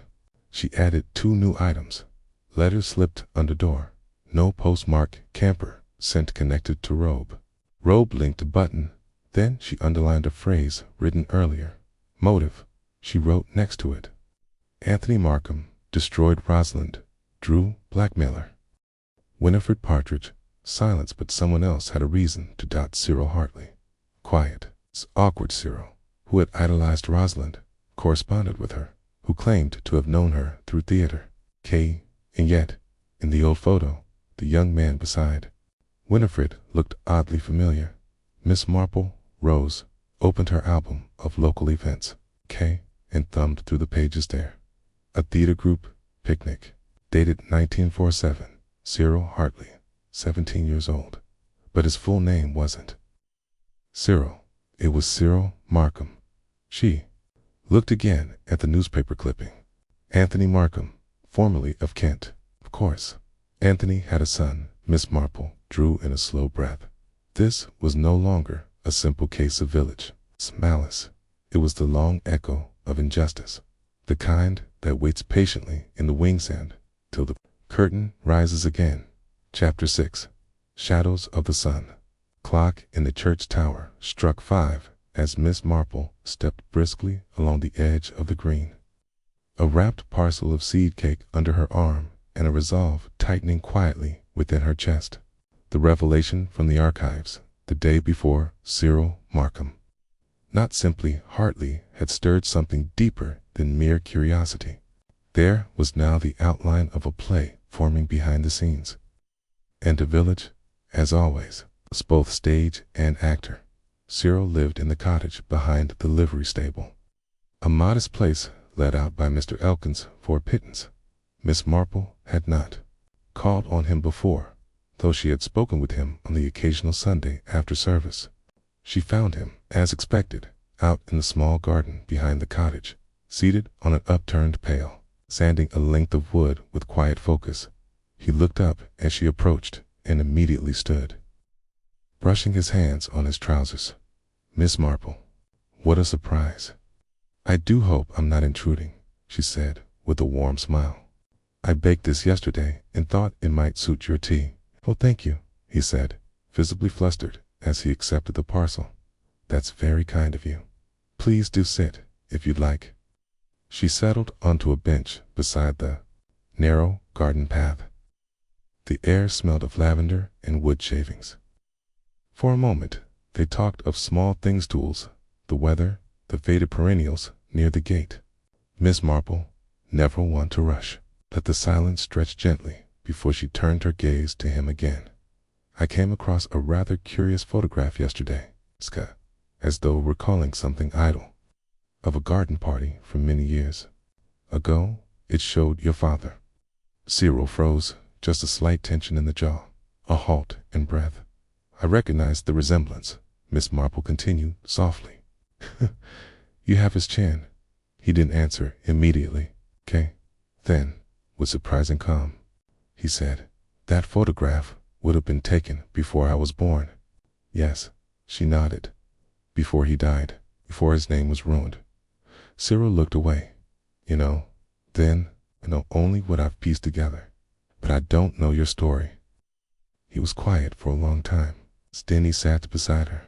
[SPEAKER 1] She added 2 new items. Letters slipped under door. No postmark camper sent connected to robe. Robe linked to button. Then she underlined a phrase written earlier. Motive. She wrote next to it. Anthony Markham destroyed Rosalind. Drew blackmailer. Winifred Partridge. Silence, but someone else had a reason to doubt Cyril Hartley. Quiet, awkward Cyril, who had idolized Rosalind, corresponded with her, who claimed to have known her through theater. And yet, in the old photo, the young man beside Winifred looked oddly familiar. Miss Marple rose, opened her album of local events, and thumbed through the pages there. A theater group picnic, dated 1947, Cyril Hartley, 17 years old. But his full name wasn't Cyril. It was Cyril Markham. She looked again at the newspaper clipping. Anthony Markham, formerly of Kent. Of course, Anthony had a son. Miss Marple drew in a slow breath. This was no longer a simple case of village malice. It was the long echo of injustice, the kind that waits patiently in the wings end till the curtain rises again. Chapter 6. Shadows of the Sun. Clock in the church tower struck 5 as Miss Marple stepped briskly along the edge of the green. A wrapped parcel of seed cake under her arm and a resolve tightening quietly within her chest. The revelation from the archives the day before. Cyril Markham. Not simply Hartley had stirred something deeper than mere curiosity. There was now the outline of a play forming behind the scenes. And a village, as always, was both stage and actor. Cyril lived in the cottage behind the livery stable, a modest place let out by Mr. Elkins for a pittance. Miss Marple had not called on him before, though she had spoken with him on the occasional Sunday after service. She found him, as expected, out in the small garden behind the cottage, seated on an upturned pail, sanding a length of wood with quiet focus. He looked up as she approached and immediately stood, brushing his hands on his trousers. Miss Marple. What a surprise. I do hope I'm not intruding, she said with a warm smile. I baked this yesterday and thought it might suit your tea. Oh, thank you, he said, visibly flustered as he accepted the parcel. That's very kind of you. Please do sit, if you'd like. She settled onto a bench beside the narrow garden path. The air smelled of lavender and wood shavings. For a moment, they talked of small things, tools, the weather, the faded perennials near the gate. Miss Marple, never one to rush, let the silence stretch gently before she turned her gaze to him again. I came across a rather curious photograph yesterday, as though recalling something idle, of a garden party from many years ago. It showed your father. Cyril froze, just a slight tension in the jaw, a halt in breath. I recognized the resemblance, Miss Marple continued softly. You have his chin. He didn't answer immediately. Then, with surprising calm, he said, that photograph would have been taken before I was born. Yes, she nodded. Before he died, before his name was ruined. Cyril looked away. Then I know only what I've pieced together. But I don't know your story. He was quiet for a long time. Then he sat beside her,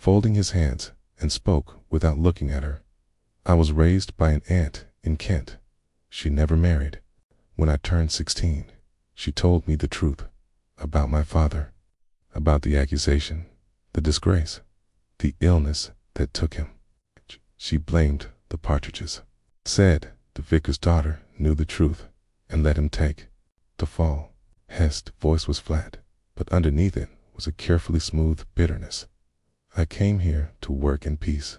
[SPEAKER 1] folding his hands, and spoke without looking at her. I was raised by an aunt in Kent. She never married. When I turned 16, she told me the truth about my father, about the accusation, the disgrace, the illness that took him. She blamed the partridges, said the vicar's daughter knew the truth and let him take the fall. Hest's voice was flat, but underneath it was a carefully smooth bitterness. I came here to work in peace.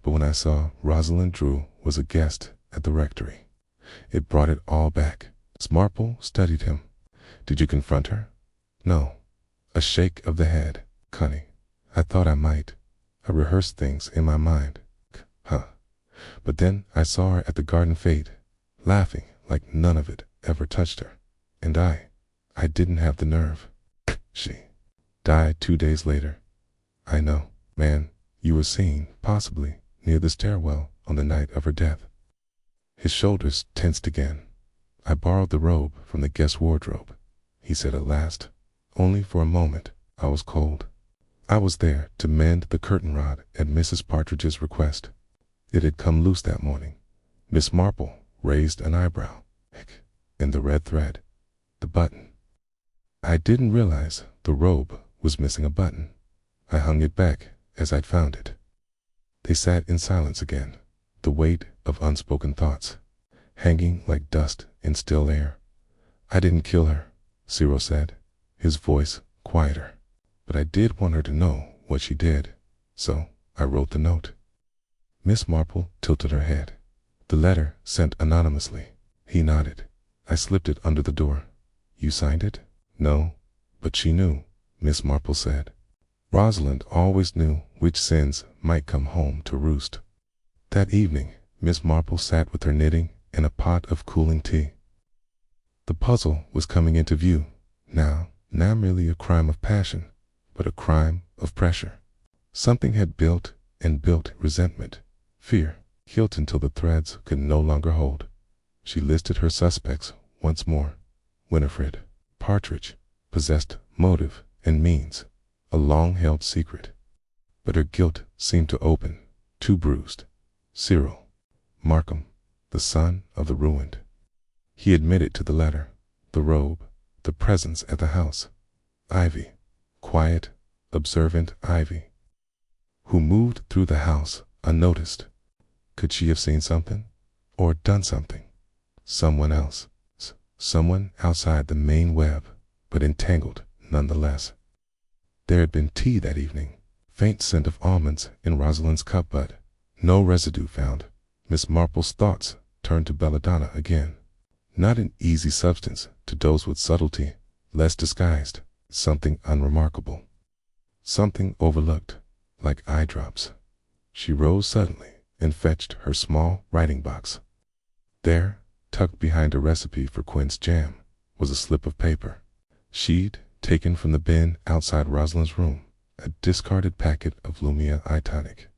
[SPEAKER 1] But when I saw Rosalind Drew was a guest at the rectory, it brought it all back. Miss Marple studied him. Did you confront her? No. A shake of the head. Cunning. I thought I might. I rehearsed things in my mind. But then I saw her at the garden fete, laughing like none of it ever touched her. And I didn't have the nerve. She died 2 days later. I know, man, you were seen, possibly, near the stairwell on the night of her death. His shoulders tensed again. I borrowed the robe from the guest wardrobe, he said at last. Only for a moment. I was cold. I was there to mend the curtain rod at Mrs. Partridge's request. It had come loose that morning. Miss Marple raised an eyebrow. And the red thread. The button. I didn't realize the robe was missing a button. I hung it back as I'd found it. They sat in silence again, the weight of unspoken thoughts, hanging like dust in still air. I didn't kill her, Cyril said, his voice quieter. But I did want her to know what she did, so I wrote the note. Miss Marple tilted her head. The letter sent anonymously. He nodded. I slipped it under the door. You signed it? No, but she knew, Miss Marple said. Rosalind always knew which sins might come home to roost. That evening, Miss Marple sat with her knitting and a pot of cooling tea. The puzzle was coming into view, now merely a crime of passion, but a crime of pressure. Something had built and built resentment, fear, guilt until the threads could no longer hold. She listed her suspects once more. Winifred, Partridge, possessed motive and means, a long-held secret. But her guilt seemed to open, too bruised. Cyril, Markham, the son of the ruined. He admitted to the letter, the robe, the presence at the house. Ivy, quiet, observant Ivy, who moved through the house unnoticed. Could she have seen something? Or done something? Someone else. Someone outside the main web, but entangled nonetheless. There had been tea that evening, faint scent of almonds in Rosalind's cup, but no residue found. Miss Marple's thoughts turned to belladonna again. Not an easy substance to dose with subtlety, less disguised, something unremarkable. Something overlooked, like eye drops. She rose suddenly and fetched her small writing box. There, tucked behind a recipe for quince jam, was a slip of paper. She'd taken from the bin outside Rosalind's room, a discarded packet of Lumia eye tonic.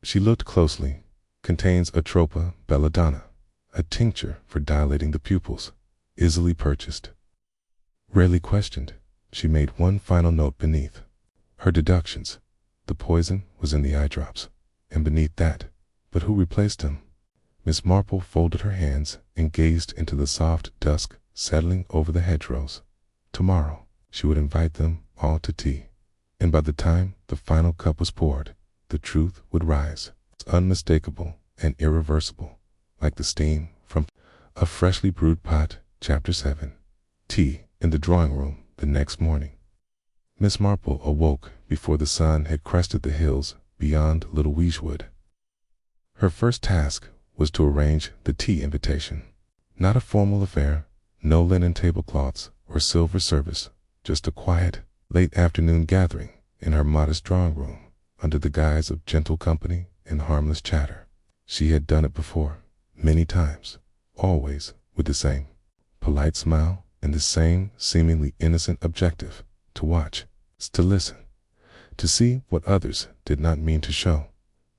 [SPEAKER 1] She looked closely. Contains Atropa belladonna, a tincture for dilating the pupils, easily purchased. Rarely questioned, she made one final note beneath. Her deductions. The poison was in the eye drops, and beneath that, but who replaced them? Miss Marple folded her hands and gazed into the soft dusk settling over the hedgerows. Tomorrow, she would invite them all to tea, and by the time the final cup was poured, the truth would rise, unmistakable and irreversible, like the steam from a freshly brewed pot. Chapter 7. Tea in the drawing room the next morning. Miss Marple awoke before the sun had crested the hills beyond Little Weeswood. Her first task was to arrange the tea invitation. Not a formal affair, no linen tablecloths or silver service, just a quiet, late afternoon gathering in her modest drawing room under the guise of gentle company and harmless chatter. She had done it before, many times, always with the same polite smile and the same seemingly innocent objective: to watch, to listen, to see what others did not mean to show.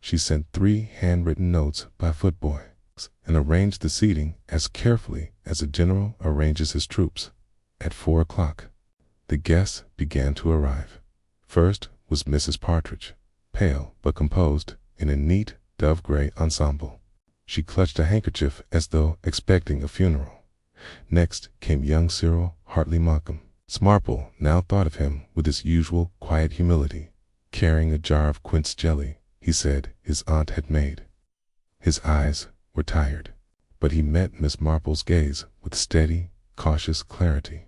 [SPEAKER 1] She sent 3 handwritten notes by footboy and arranged the seating as carefully as a general arranges his troops. At 4 o'clock, the guests began to arrive. First was Mrs. Partridge, pale but composed, in a neat dove-gray ensemble. She clutched a handkerchief as though expecting a funeral. Next came young Cyril Hartley Markham. Miss Marple now thought of him with his usual quiet humility, carrying a jar of quince jelly he said his aunt had made. His eyes were tired, but he met Miss Marple's gaze with steady, cautious clarity.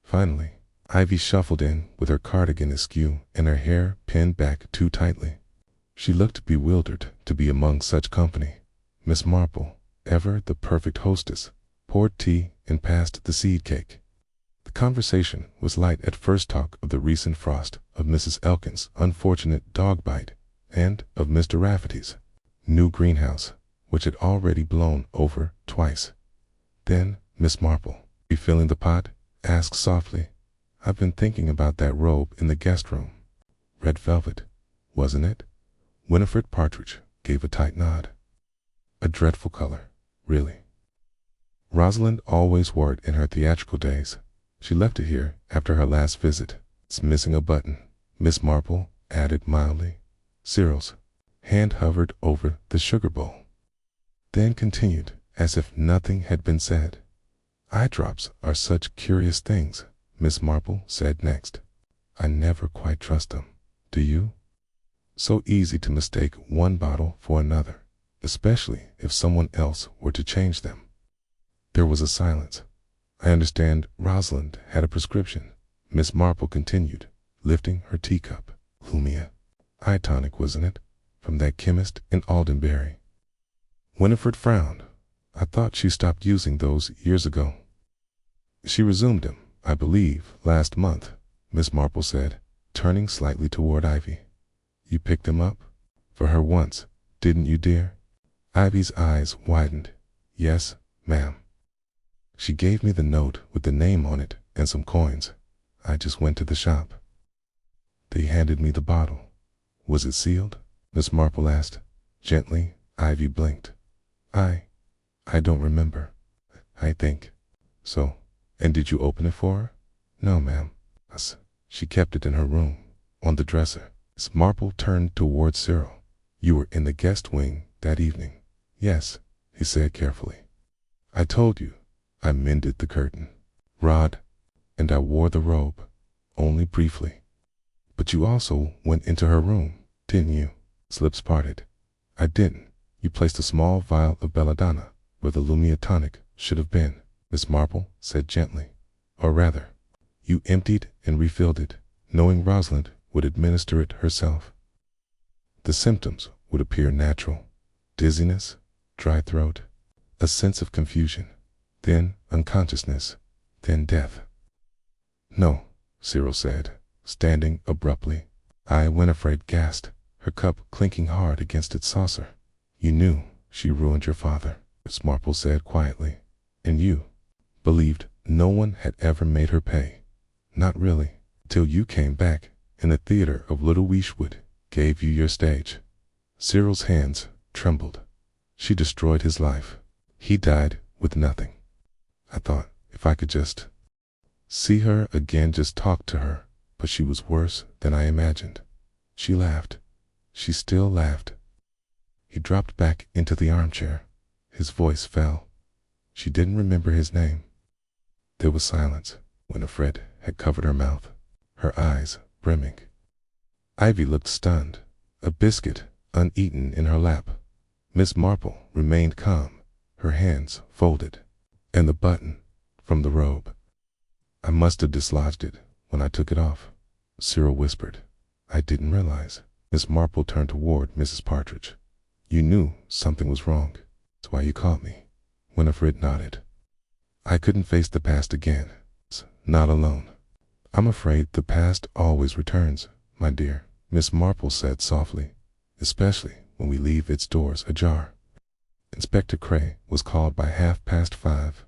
[SPEAKER 1] Finally, Ivy shuffled in with her cardigan askew and her hair pinned back too tightly. She looked bewildered to be among such company. Miss Marple, ever the perfect hostess, poured tea and passed the seed cake. The conversation was light at first. Talk of the recent frost, of Mrs. Elkin's unfortunate dog bite, and of Mr. Rafferty's new greenhouse, which had already blown over twice. Then Miss Marple, refilling the pot, asked softly, "I've been thinking about that robe in the guest room. Red velvet, wasn't it?" Winifred Partridge gave a tight nod. "A dreadful color, really. Rosalind always wore it in her theatrical days. She left it here after her last visit. It's missing a button," Miss Marple added mildly. Cyril's hand hovered over the sugar bowl, then continued as if nothing had been said. "Eye drops are such curious things," Miss Marple said next. "I never quite trust them. Do you? So easy to mistake one bottle for another, especially if someone else were to change them." There was a silence. "I understand Rosalind had a prescription," Miss Marple continued, lifting her teacup. "Lumia. Eye tonic, wasn't it? From that chemist in Aldenbury." Winifred frowned. "I thought she stopped using those years ago." "She resumed them, I believe, last month," Miss Marple said, turning slightly toward Ivy. "You picked them up? For her once, didn't you, dear?" Ivy's eyes widened. "Yes, ma'am. She gave me the note with the name on it and some coins. I just went to the shop. They handed me the bottle." "Was it sealed?" Miss Marple asked. Gently, Ivy blinked. I don't remember. I think so." "And did you open it for her?" "No, ma'am. She kept it in her room, on the dresser." Miss Marple turned toward Cyril. "You were in the guest wing that evening?" "Yes," he said carefully. "I told you I mended the curtain, Rod, and I wore the robe, only briefly." "But you also went into her room, didn't you?" His lips parted. "I didn't. You placed a small vial of belladonna where the Lumia tonic should have been," Miss Marple said gently. "Or rather, you emptied and refilled it, knowing Rosalind would administer it herself. The symptoms would appear natural: dizziness, dry throat, a sense of confusion, then unconsciousness, then death." "No," Cyril said, standing abruptly. Winifred gasped, her cup clinking hard against its saucer. "You knew she ruined your father," Miss Marple said quietly, "and you believed no one had ever made her pay. Not really, till you came back and the theater of Little Weeshwood gave you your stage." Cyril's hands trembled. "She destroyed his life. He died with nothing. I thought if I could just see her again, just talk to her, but she was worse than I imagined. She laughed. She still laughed." He dropped back into the armchair. His voice fell. "She didn't remember his name." There was silence. Winifred had covered her mouth, her eyes brimming. Ivy looked stunned, a biscuit uneaten in her lap. Miss Marple remained calm, her hands folded. "And the button from the robe. I must have dislodged it when I took it off," Cyril whispered. "I didn't realize." Miss Marple turned toward Mrs. Partridge. "You knew something was wrong. That's why you caught me." Winifred nodded. "I couldn't face the past again. Not alone." "I'm afraid the past always returns, my dear," Miss Marple said softly, "especially when we leave its doors ajar." Inspector Cray was called by 5:30.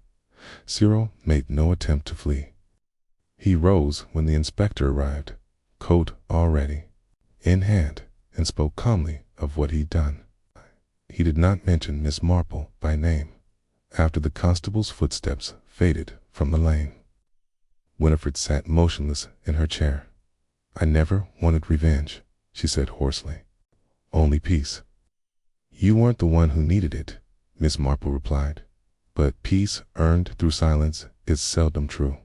[SPEAKER 1] Cyril made no attempt to flee. He rose when the inspector arrived, coat all ready, in hand, and spoke calmly of what he'd done. He did not mention Miss Marple by name. After the constable's footsteps faded from the lane, Winifred sat motionless in her chair. I never wanted revenge, she said hoarsely. Only peace. You weren't the one who needed it, Miss Marple replied. But peace earned through silence is seldom true.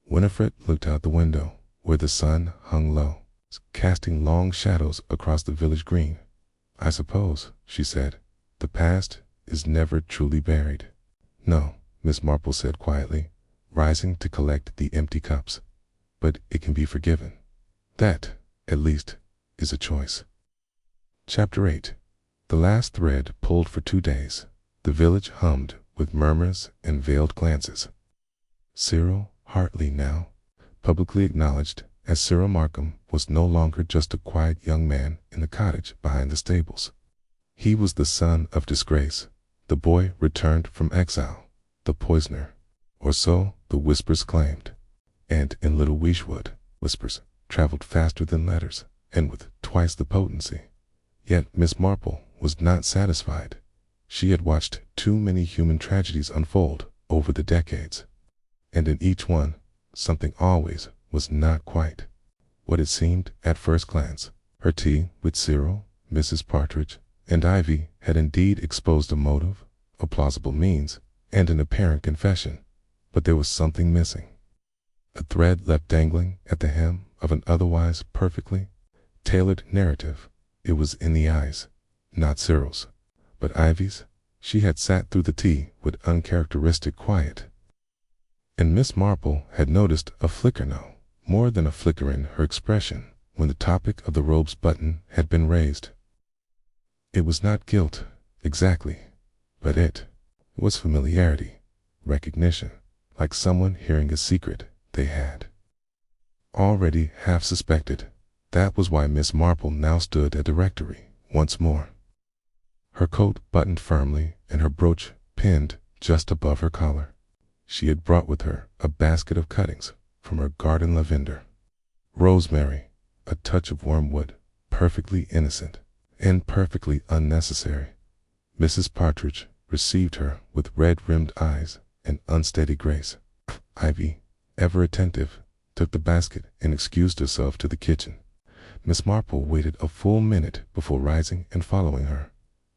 [SPEAKER 1] Winifred looked out the window, where the sun hung low, casting long shadows across the village green. I suppose, she said, the past is never truly buried. No, Miss Marple said quietly, rising to collect the empty cups. But it can be forgiven. That, at least, is a choice. Chapter 8. The last thread pulled for 2 days. The village hummed with murmurs and veiled glances. Cyril Hartley now, publicly acknowledged as Cyril Markham, was no longer just a quiet young man in the cottage behind the stables. He was the son of disgrace, the boy returned from exile, the poisoner, or so the whispers claimed. And in Little Wishwood, whispers traveled faster than letters, and with twice the potency. Yet Miss Marple was not satisfied. She had watched too many human tragedies unfold over the decades, and in each one, something always was not quite what it seemed at first glance. Her tea with Cyril, Mrs. Partridge, and Ivy had indeed exposed a motive, a plausible means, and an apparent confession, but there was something missing. A thread left dangling at the hem of an otherwise perfectly tailored narrative. It was in the eyes, not Cyril's, but Ivy's. She had sat through the tea with uncharacteristic quiet. And Miss Marple had noticed a flicker, no, more than a flicker in her expression when the topic of the robe's button had been raised. It was not guilt, exactly, but it was familiarity, recognition, like someone hearing a secret they had already half suspected. That was why Miss Marple now stood at the rectory once more, her coat buttoned firmly and her brooch pinned just above her collar. She had brought with her a basket of cuttings from her garden lavender, rosemary, a touch of wormwood, perfectly innocent and perfectly unnecessary. Mrs. Partridge received her with red-rimmed eyes and unsteady grace. Ivy, ever attentive, took the basket and excused herself to the kitchen. Miss Marple waited a full minute before rising and following her.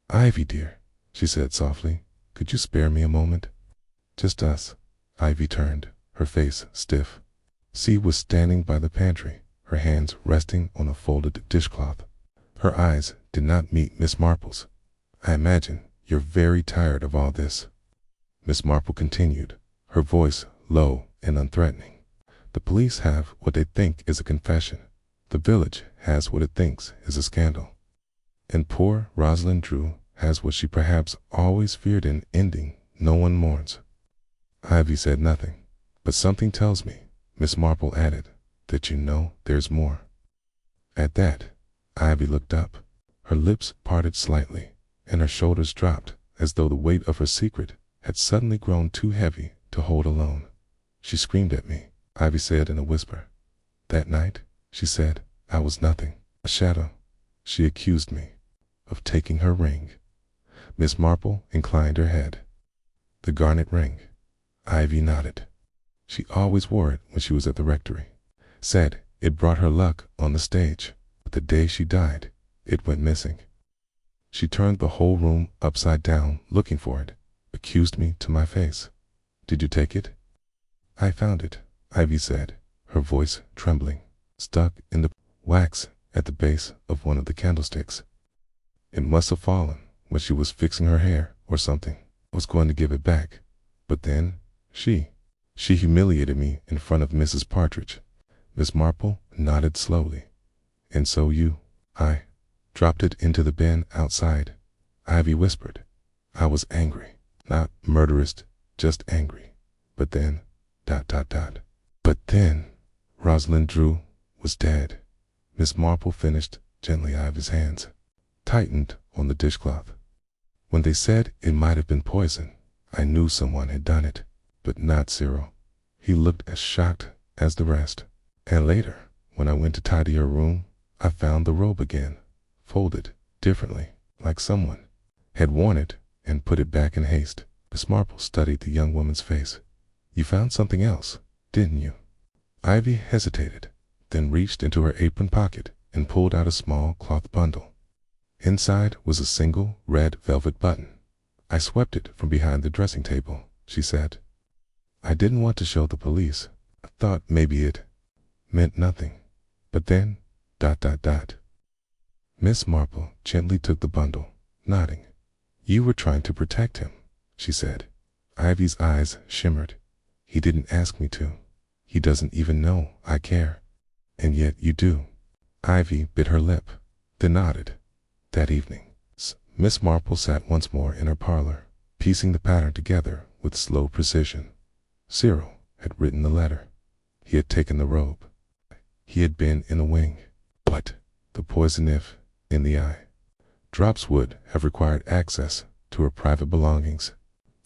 [SPEAKER 1] "Ivy, dear," she said softly, "could you spare me a moment?" "Just us." Ivy turned, her face stiff. C was standing by the pantry, her hands resting on a folded dishcloth. Her eyes did not meet Miss Marple's. "I imagine you're very tired of all this," Miss Marple continued, her voice low and unthreatening. "The police have what they think is a confession. The village has what it thinks is a scandal. And poor Rosalind Drew has what she perhaps always feared an ending no one mourns." Ivy said nothing. "But something tells me," Miss Marple added, "that you know there's more." At that, Ivy looked up. Her lips parted slightly, and her shoulders dropped as though the weight of her secret had suddenly grown too heavy to hold alone. "She screamed at me," Ivy said in a whisper. "That night," she said, "I was nothing, a shadow. She accused me of taking her ring." Miss Marple inclined her head. "The garnet ring." Ivy nodded. "She always wore it when she was at the rectory. Said it brought her luck on the stage. But the day she died, it went missing. She turned the whole room upside down looking for it, accused me to my face. Did you take it?" "I found it," Ivy said, her voice trembling, "stuck in the wax at the base of one of the candlesticks. It must have fallen when she was fixing her hair or something. I was going to give it back, but then she humiliated me in front of Mrs. Partridge." Miss Marple nodded slowly. "And so I dropped it into the bin outside," Ivy whispered. "I was angry, not murderous, just angry. But then, ... But then, Rosalind Drew was dead." Miss Marple finished gently. Ivy's hands tightened on the dishcloth. "When they said it might have been poison, I knew someone had done it, but not Cyril. He looked as shocked as the rest. And later, when I went to tidy her room, I found the robe again, folded differently, like someone had worn it and put it back in haste." Miss Marple studied the young woman's face. "You found something else, didn't you?" Ivy hesitated, then reached into her apron pocket and pulled out a small cloth bundle. Inside was a single red velvet button. "I swept it from behind the dressing table," she said. "I didn't want to show the police. I thought maybe it meant nothing. But then, ... Miss Marple gently took the bundle, nodding. "You were trying to protect him," she said. Ivy's eyes shimmered. "He didn't ask me to. He doesn't even know I care. And yet you do." Ivy bit her lip, then nodded. That evening, Miss Marple sat once more in her parlor, piecing the pattern together with slow precision. Cyril had written the letter. He had taken the robe. He had been in the wing. But the poison if in the eye. Drops would have required access to her private belongings,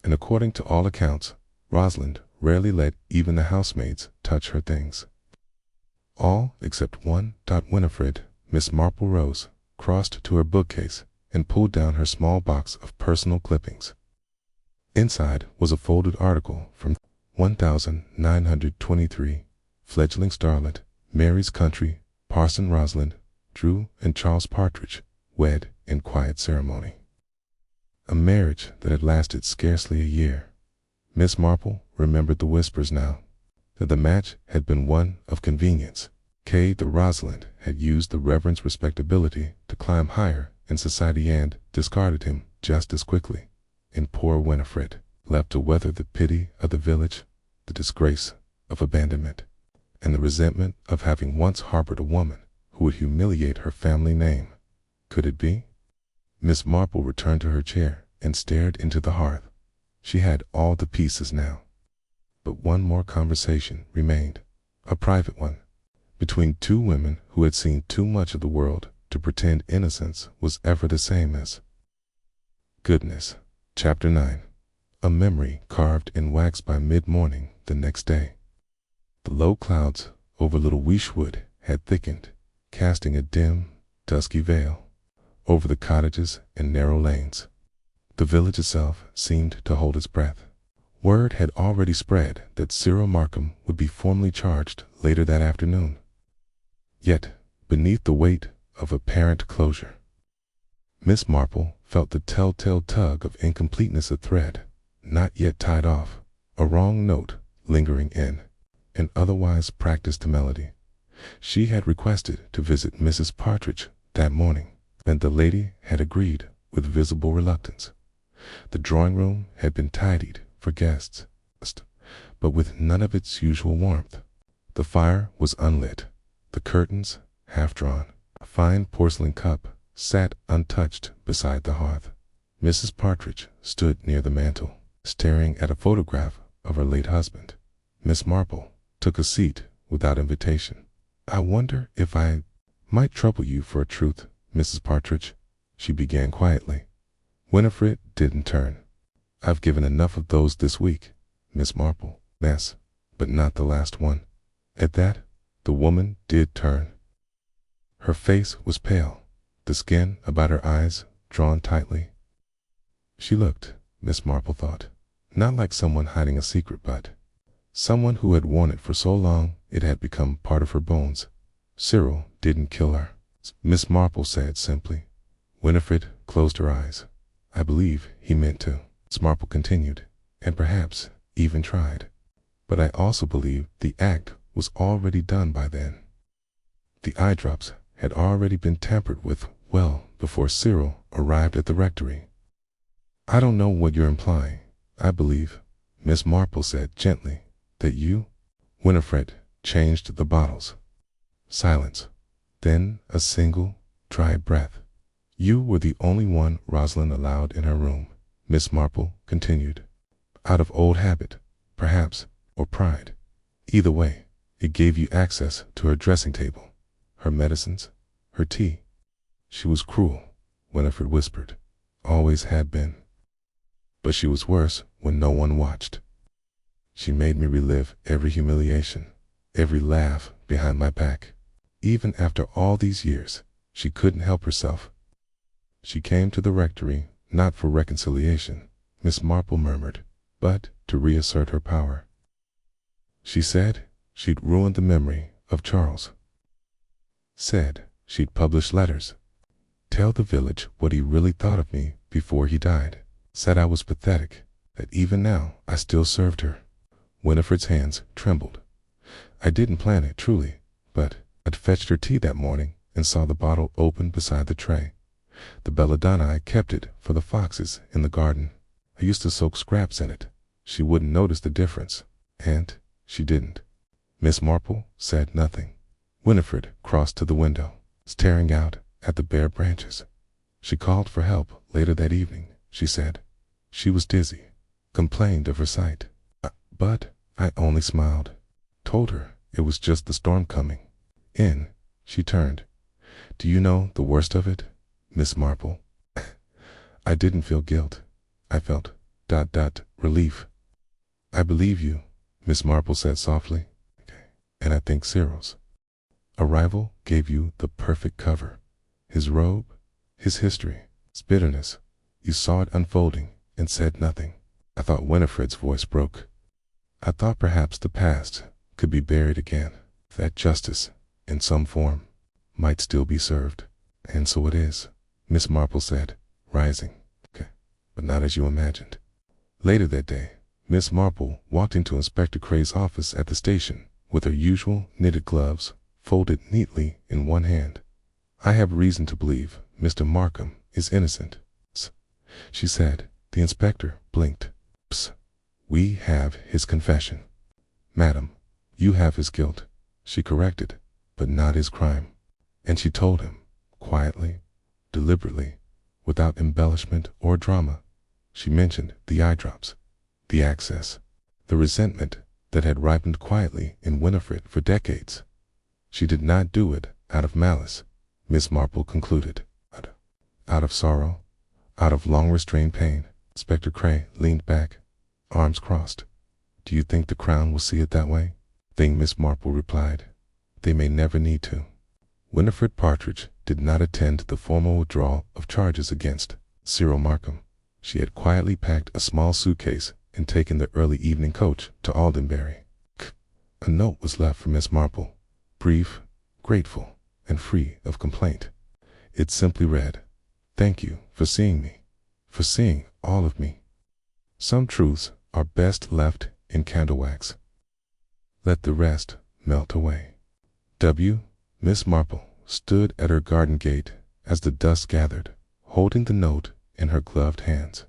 [SPEAKER 1] and according to all accounts, Rosalind rarely let even the housemaids touch her things. All except one. Winifred, Miss Marple rose, crossed to her bookcase, and pulled down her small box of personal clippings. Inside was a folded article from 1923, Fledgling Starlet, Mary's Country, Parson Rosalind, Drew and Charles Partridge, wed in quiet ceremony. A marriage that had lasted scarcely a year. Miss Marple remembered the whispers now, that the match had been one of convenience. The Rosalind had used the Reverend's respectability to climb higher in society and discarded him just as quickly. And poor Winifred, left to weather the pity of the village, the disgrace of abandonment, and the resentment of having once harbored a woman who would humiliate her family name. Could it be? Miss Marple returned to her chair and stared into the hearth. She had all the pieces now. But one more conversation remained, a private one, between two women who had seen too much of the world to pretend innocence was ever the same as goodness. Chapter 9. A memory carved in wax by mid-morning the next day. The low clouds over Little Weeshwood had thickened, casting a dim, dusky veil over the cottages and narrow lanes. The village itself seemed to hold its breath. Word had already spread that Cyril Markham would be formally charged later that afternoon. Yet, beneath the weight of apparent closure, Miss Marple felt the telltale tug of incompleteness, a thread not yet tied off, a wrong note lingering in an otherwise practiced melody. She had requested to visit Mrs. Partridge that morning, and the lady had agreed with visible reluctance. The drawing room had been tidied for guests, but with none of its usual warmth. The fire was unlit, the curtains half drawn. A fine porcelain cup sat untouched beside the hearth. Mrs. Partridge stood near the mantel, staring at a photograph of her late husband. Miss Marple took a seat without invitation. "I wonder if I might trouble you for a truth, Mrs. Partridge," she began quietly. Winifred didn't turn. "I've given enough of those this week, Miss Marple." "Yes, but not the last one." At that, the woman did turn. Her face was pale, the skin about her eyes drawn tightly. She looked, Miss Marple thought, not like someone hiding a secret, but someone who had worn it for so long it had become part of her bones. "Cyril didn't kill her," Miss Marple said simply. Winifred closed her eyes. "I believe he meant to," Miss Marple continued, "and perhaps even tried. But I also believe the act was already done by then. The eye drops had already been tampered with well before Cyril arrived at the rectory." "I don't know what you're implying. I believe," Miss Marple said gently, "that you..." Winifred changed the bottles. Silence. Then a single, dry breath. "You were the only one Rosalind allowed in her room," Miss Marple continued. "Out of old habit, perhaps, or pride. Either way, it gave you access to her dressing table, her medicines, her tea. She was cruel," Winifred whispered. "Always had been. But she was worse when no one watched. She made me relive every humiliation, every laugh behind my back. Even after all these years, she couldn't help herself." "She came to the rectory not for reconciliation," Miss Marple murmured, "but to reassert her power. She said she'd ruined the memory of Charles, Said she'd publish letters. Tell the village what he really thought of me before he died. Said I was pathetic, that even now I still served her. Winifred's hands trembled. I didn't plan it, truly, but I'd fetched her tea that morning and saw the bottle open beside the tray. The belladonna I kept it for the foxes in the garden. I used to soak scraps in it. She wouldn't notice the difference, and she didn't. Miss Marple said nothing. Winifred crossed to the window, staring out at the bare branches. She called for help later that evening, she said. She was dizzy, complained of her sight. But I only smiled, told her it was just the storm coming. In, she turned. Do you know the worst of it, Miss Marple? I didn't feel guilt. I felt ... relief. I believe you, Miss Marple said softly. And I think Cyril's arrival gave you the perfect cover. His robe, his history, his bitterness. You saw it unfolding and said nothing. I thought Winifred's voice broke. I thought perhaps the past could be buried again, that justice, in some form, might still be served. And so it is, Miss Marple said, rising. But not as you imagined. Later that day, Miss Marple walked into Inspector Cray's office at the station with her usual knitted gloves folded neatly in one hand. I have reason to believe Mr. Markham is innocent, she said. The inspector blinked. Psst. We have his confession. Madam, you have his guilt, she corrected, but not his crime. And she told him, quietly, deliberately, without embellishment or drama. She mentioned the eye drops, the access, the resentment that had ripened quietly in Winifred for decades. She did not do it out of malice, Miss Marple concluded. Out of sorrow, out of long-restrained pain. Inspector Cray leaned back, arms crossed. Do you think the Crown will see it that way? Thing, Miss Marple replied. They may never need to. Winifred Partridge did not attend the formal withdrawal of charges against Cyril Markham. She had quietly packed a small suitcase and taken the early evening coach to Aldenbury. A note was left for Miss Marple, brief, grateful, and free of complaint. It simply read, Thank you for seeing me, for seeing all of me. Some truths are best left in candle wax. Let the rest melt away. W. Miss Marple stood at her garden gate as the dusk gathered, holding the note in her gloved hands.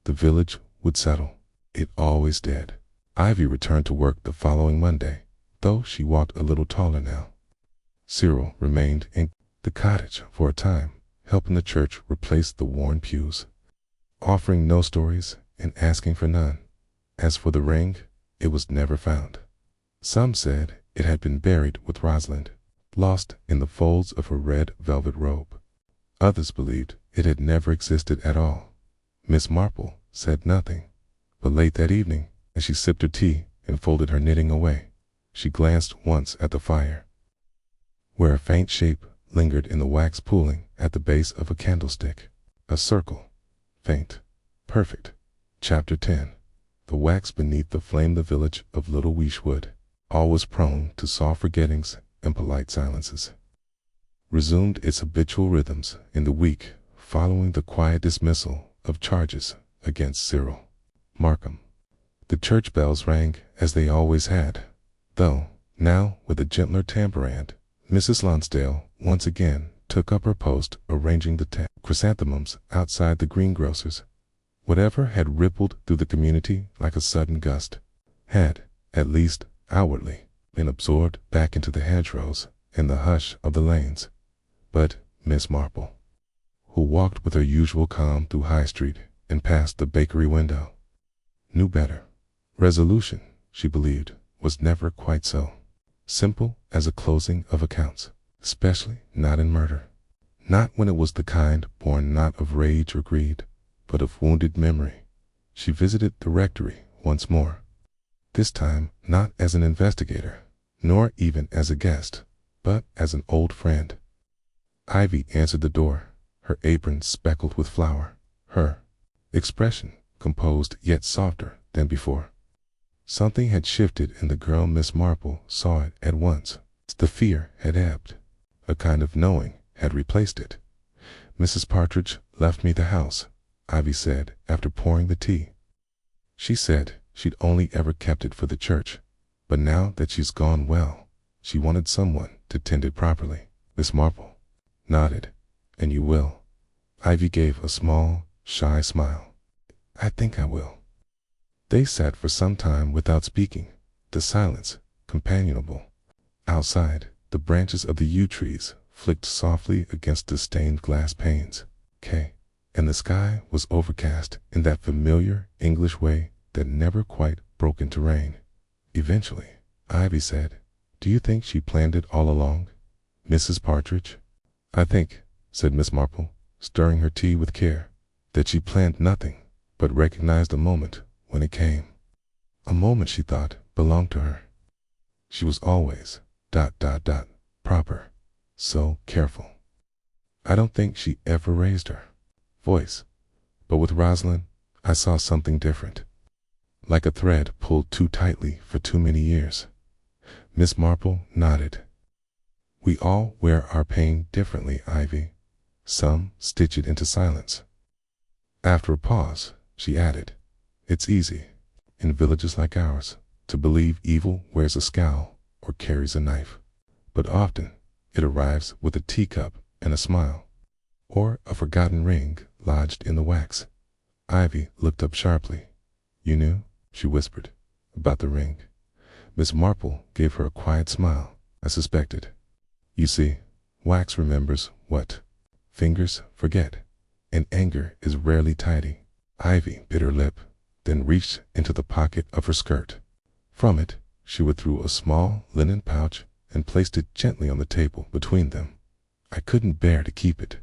[SPEAKER 1] The village would settle. It always did. Ivy returned to work the following Monday, though she walked a little taller now. Cyril remained in the cottage for a time, helping the church replace the worn pews, offering no stories and asking for none. As for the ring, it was never found. Some said it had been buried with Rosalind, lost in the folds of her red velvet robe. Others believed it had never existed at all. Miss Marple said nothing, but late that evening, as she sipped her tea and folded her knitting away, she glanced once at the fire, where a faint shape lingered in the wax pooling at the base of a candlestick. A circle, faint, perfect. Chapter 10. The wax beneath the flame. The village of Little Weeshwood, always prone to soft forgettings and polite silences, resumed its habitual rhythms in the week following the quiet dismissal of charges against Cyril Markham. The church bells rang as they always had, though now with a gentler timbrand. Mrs. Lonsdale once again took up her post arranging the chrysanthemums outside the greengrocer's. Whatever had rippled through the community like a sudden gust had, at least outwardly, been absorbed back into the hedgerows and the hush of the lanes. But Miss Marple, who walked with her usual calm through High Street and past the bakery window, knew better. Resolution, she believed, was never quite so simple as a closing of accounts, especially not in murder. Not when it was the kind born not of rage or greed, but of wounded memory. She visited the rectory once more, this time not as an investigator, nor even as a guest, but as an old friend. Ivy answered the door, her apron speckled with flour, her expression composed yet softer than before. Something had shifted in the girl. Miss Marple saw it at once. The fear had ebbed. a kind of knowing, had replaced it. "Mrs. Partridge left me the house," Ivy said after pouring the tea. "She said she'd only ever kept it for the church, but now that she's gone, well, she wanted someone to tend it properly." Miss Marple nodded. "And you will?" Ivy gave a small, shy smile. "I think I will." They sat for some time without speaking, the silence companionable. Outside, the branches of the yew trees flicked softly against the stained glass panes, and the sky was overcast in that familiar English way that never quite broke into rain. Eventually, Ivy said, "Do you think she planned it all along, Mrs. Partridge?" "I think," said Miss Marple, stirring her tea with care, "that she planned nothing, but recognized a moment when it came. A moment she thought belonged to her. She was always ... proper, so careful. I don't think she ever raised her voice, but with Rosalind I saw something different. Like a thread pulled too tightly for too many years." Miss Marple nodded. "We all wear our pain differently, Ivy. Some stitch it into silence." After a pause, she added, "It's easy, in villages like ours, to believe evil wears a scowl or carries a knife. But often it arrives with a teacup and a smile, or a forgotten ring lodged in the wax." Ivy looked up sharply. "You knew," she whispered, "about the ring?" Miss Marple gave her a quiet smile. "I suspected. You see, wax remembers what fingers forget, and anger is rarely tidy." Ivy bit her lip, then reached into the pocket of her skirt. From it, she withdrew a small linen pouch and placed it gently on the table between them. "I couldn't bear to keep it,"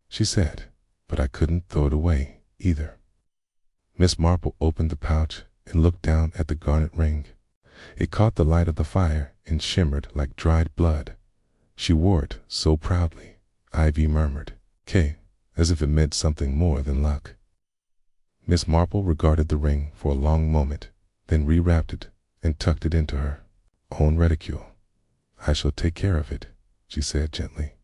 [SPEAKER 1] she said, "but I couldn't throw it away either." Miss Marple opened the pouch and looked down at the garnet ring. It caught the light of the fire and shimmered like dried blood. "She wore it so proudly," Ivy murmured, as if it meant something more than luck. Miss Marple regarded the ring for a long moment, then rewrapped it and tucked it into her own reticule. "I shall take care of it," she said gently.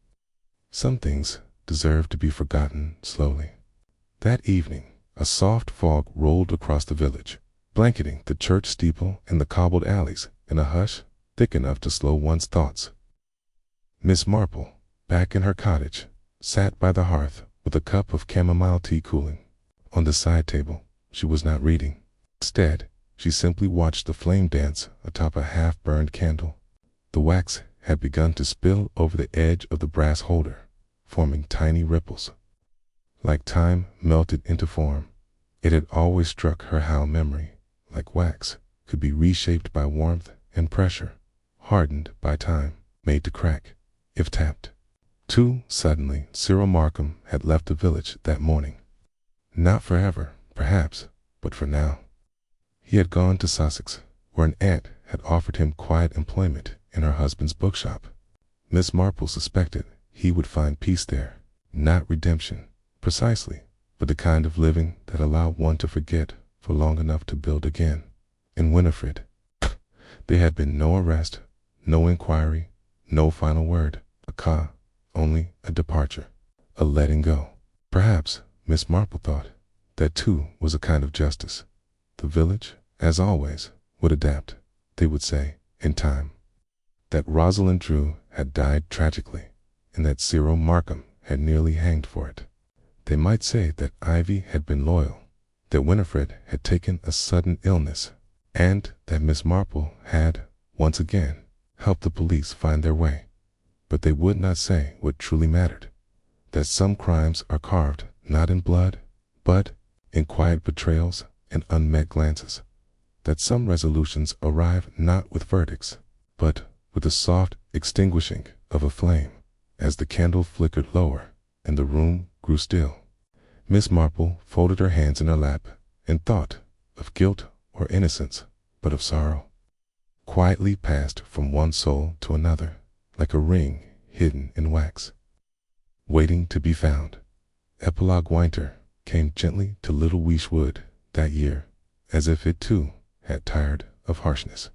[SPEAKER 1] "Some things deserve to be forgotten slowly." That evening, a soft fog rolled across the village, blanketing the church steeple and the cobbled alleys in a hush thick enough to slow one's thoughts. Miss Marple, back in her cottage, sat by the hearth with a cup of chamomile tea cooling. On the side table, she was not reading. Instead, she simply watched the flame dance atop a half-burned candle. The wax had begun to spill over the edge of the brass holder, forming tiny ripples. Like time melted into form, it had always struck her how memory, like wax, could be reshaped by warmth and pressure, hardened by time, made to crack, if tapped. Too suddenly, Cyril Markham had left the village that morning. Not forever, perhaps, but for now. He had gone to Sussex, where an aunt had offered him quiet employment in her husband's bookshop. Miss Marple suspected he would find peace there, not redemption, precisely, but the kind of living that allowed one to forget for long enough to build again. In Winifred, there had been no arrest, no inquiry, no final word, only a departure, a letting go. Perhaps, Miss Marple thought, that too was a kind of justice. The village, as always, would adapt, they would say, in time. That Rosalind Drew had died tragically, and that Cyril Markham had nearly hanged for it. They might say that Ivy had been loyal, that Winifred had taken a sudden illness, and that Miss Marple had, once again, helped the police find their way. But they would not say what truly mattered, that some crimes are carved not in blood, but in quiet betrayals and unmet glances, that some resolutions arrive not with verdicts, but with the soft extinguishing of a flame, as the candle flickered lower and the room grew still. Miss Marple folded her hands in her lap and thought of guilt or innocence, but of sorrow, quietly passed from one soul to another, like a ring hidden in wax, waiting to be found. Epilogue winter came gently to Little Weesh Wood that year, as if it too had tired of harshness.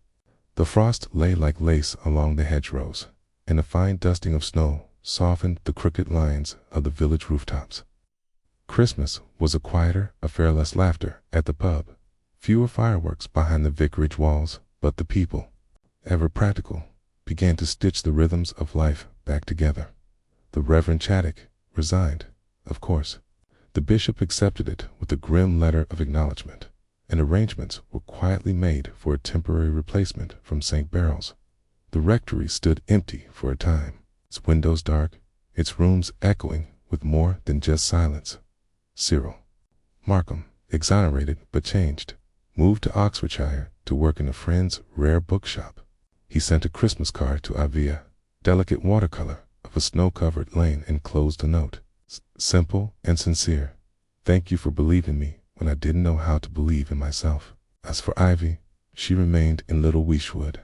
[SPEAKER 1] The frost lay like lace along the hedgerows, and a fine dusting of snow softened the crooked lines of the village rooftops. Christmas was a quieter affair, less laughter at the pub, fewer fireworks behind the vicarage walls, but the people, ever practical, began to stitch the rhythms of life back together. The Reverend Chaddock resigned, of course. The bishop accepted it with a grim letter of acknowledgement, and arrangements were quietly made for a temporary replacement from St. Barrel's. The rectory stood empty for a time, its windows dark, its rooms echoing with more than just silence. Cyril Markham, exonerated but changed, moved to Oxfordshire to work in a friend's rare bookshop. He sent a Christmas card to Avia, delicate watercolor of a snow-covered lane, enclosed a note. Simple and sincere. Thank you for believing me when I didn't know how to believe in myself. As for Ivy, she remained in Little Wishwood.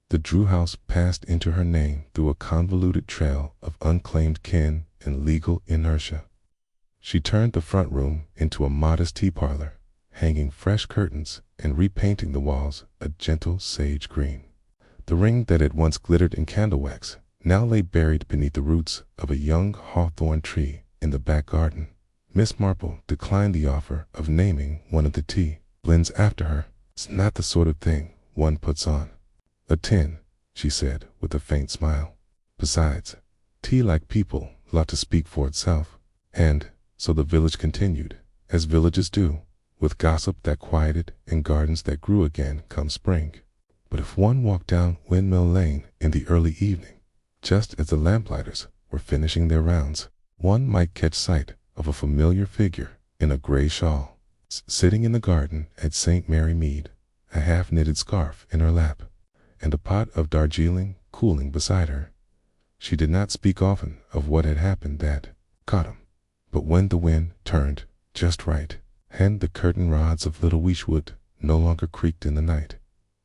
[SPEAKER 1] The Drew house passed into her name through a convoluted trail of unclaimed kin and legal inertia. She turned the front room into a modest tea parlor, hanging fresh curtains and repainting the walls a gentle sage green. The ring that had once glittered in candle wax now lay buried beneath the roots of a young hawthorn tree in the back garden. Miss Marple declined the offer of naming one of the tea blends after her. It's not the sort of thing one puts on a tin, she said with a faint smile. Besides, tea, like people, ought to speak for itself. And so the village continued, as villages do, with gossip that quieted and gardens that grew again come spring. But if one walked down Windmill Lane in the early evening, just as the lamplighters were finishing their rounds, one might catch sight of a familiar figure in a gray shawl, sitting in the garden at St. Mary Mead, a half-knitted scarf in her lap, and a pot of Darjeeling cooling beside her. She did not speak often of what had happened that caught him, but when the wind turned just right, and the curtain rods of Little Wishwood no longer creaked in the night,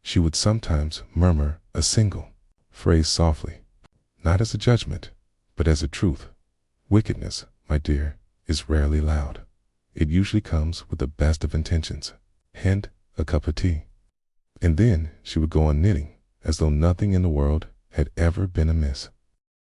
[SPEAKER 1] she would sometimes murmur a single phrase softly, not as a judgment, but as a truth. Wickedness, my dear, is rarely loud. It usually comes with the best of intentions, and a cup of tea. And then she would go on knitting, as though nothing in the world had ever been amiss.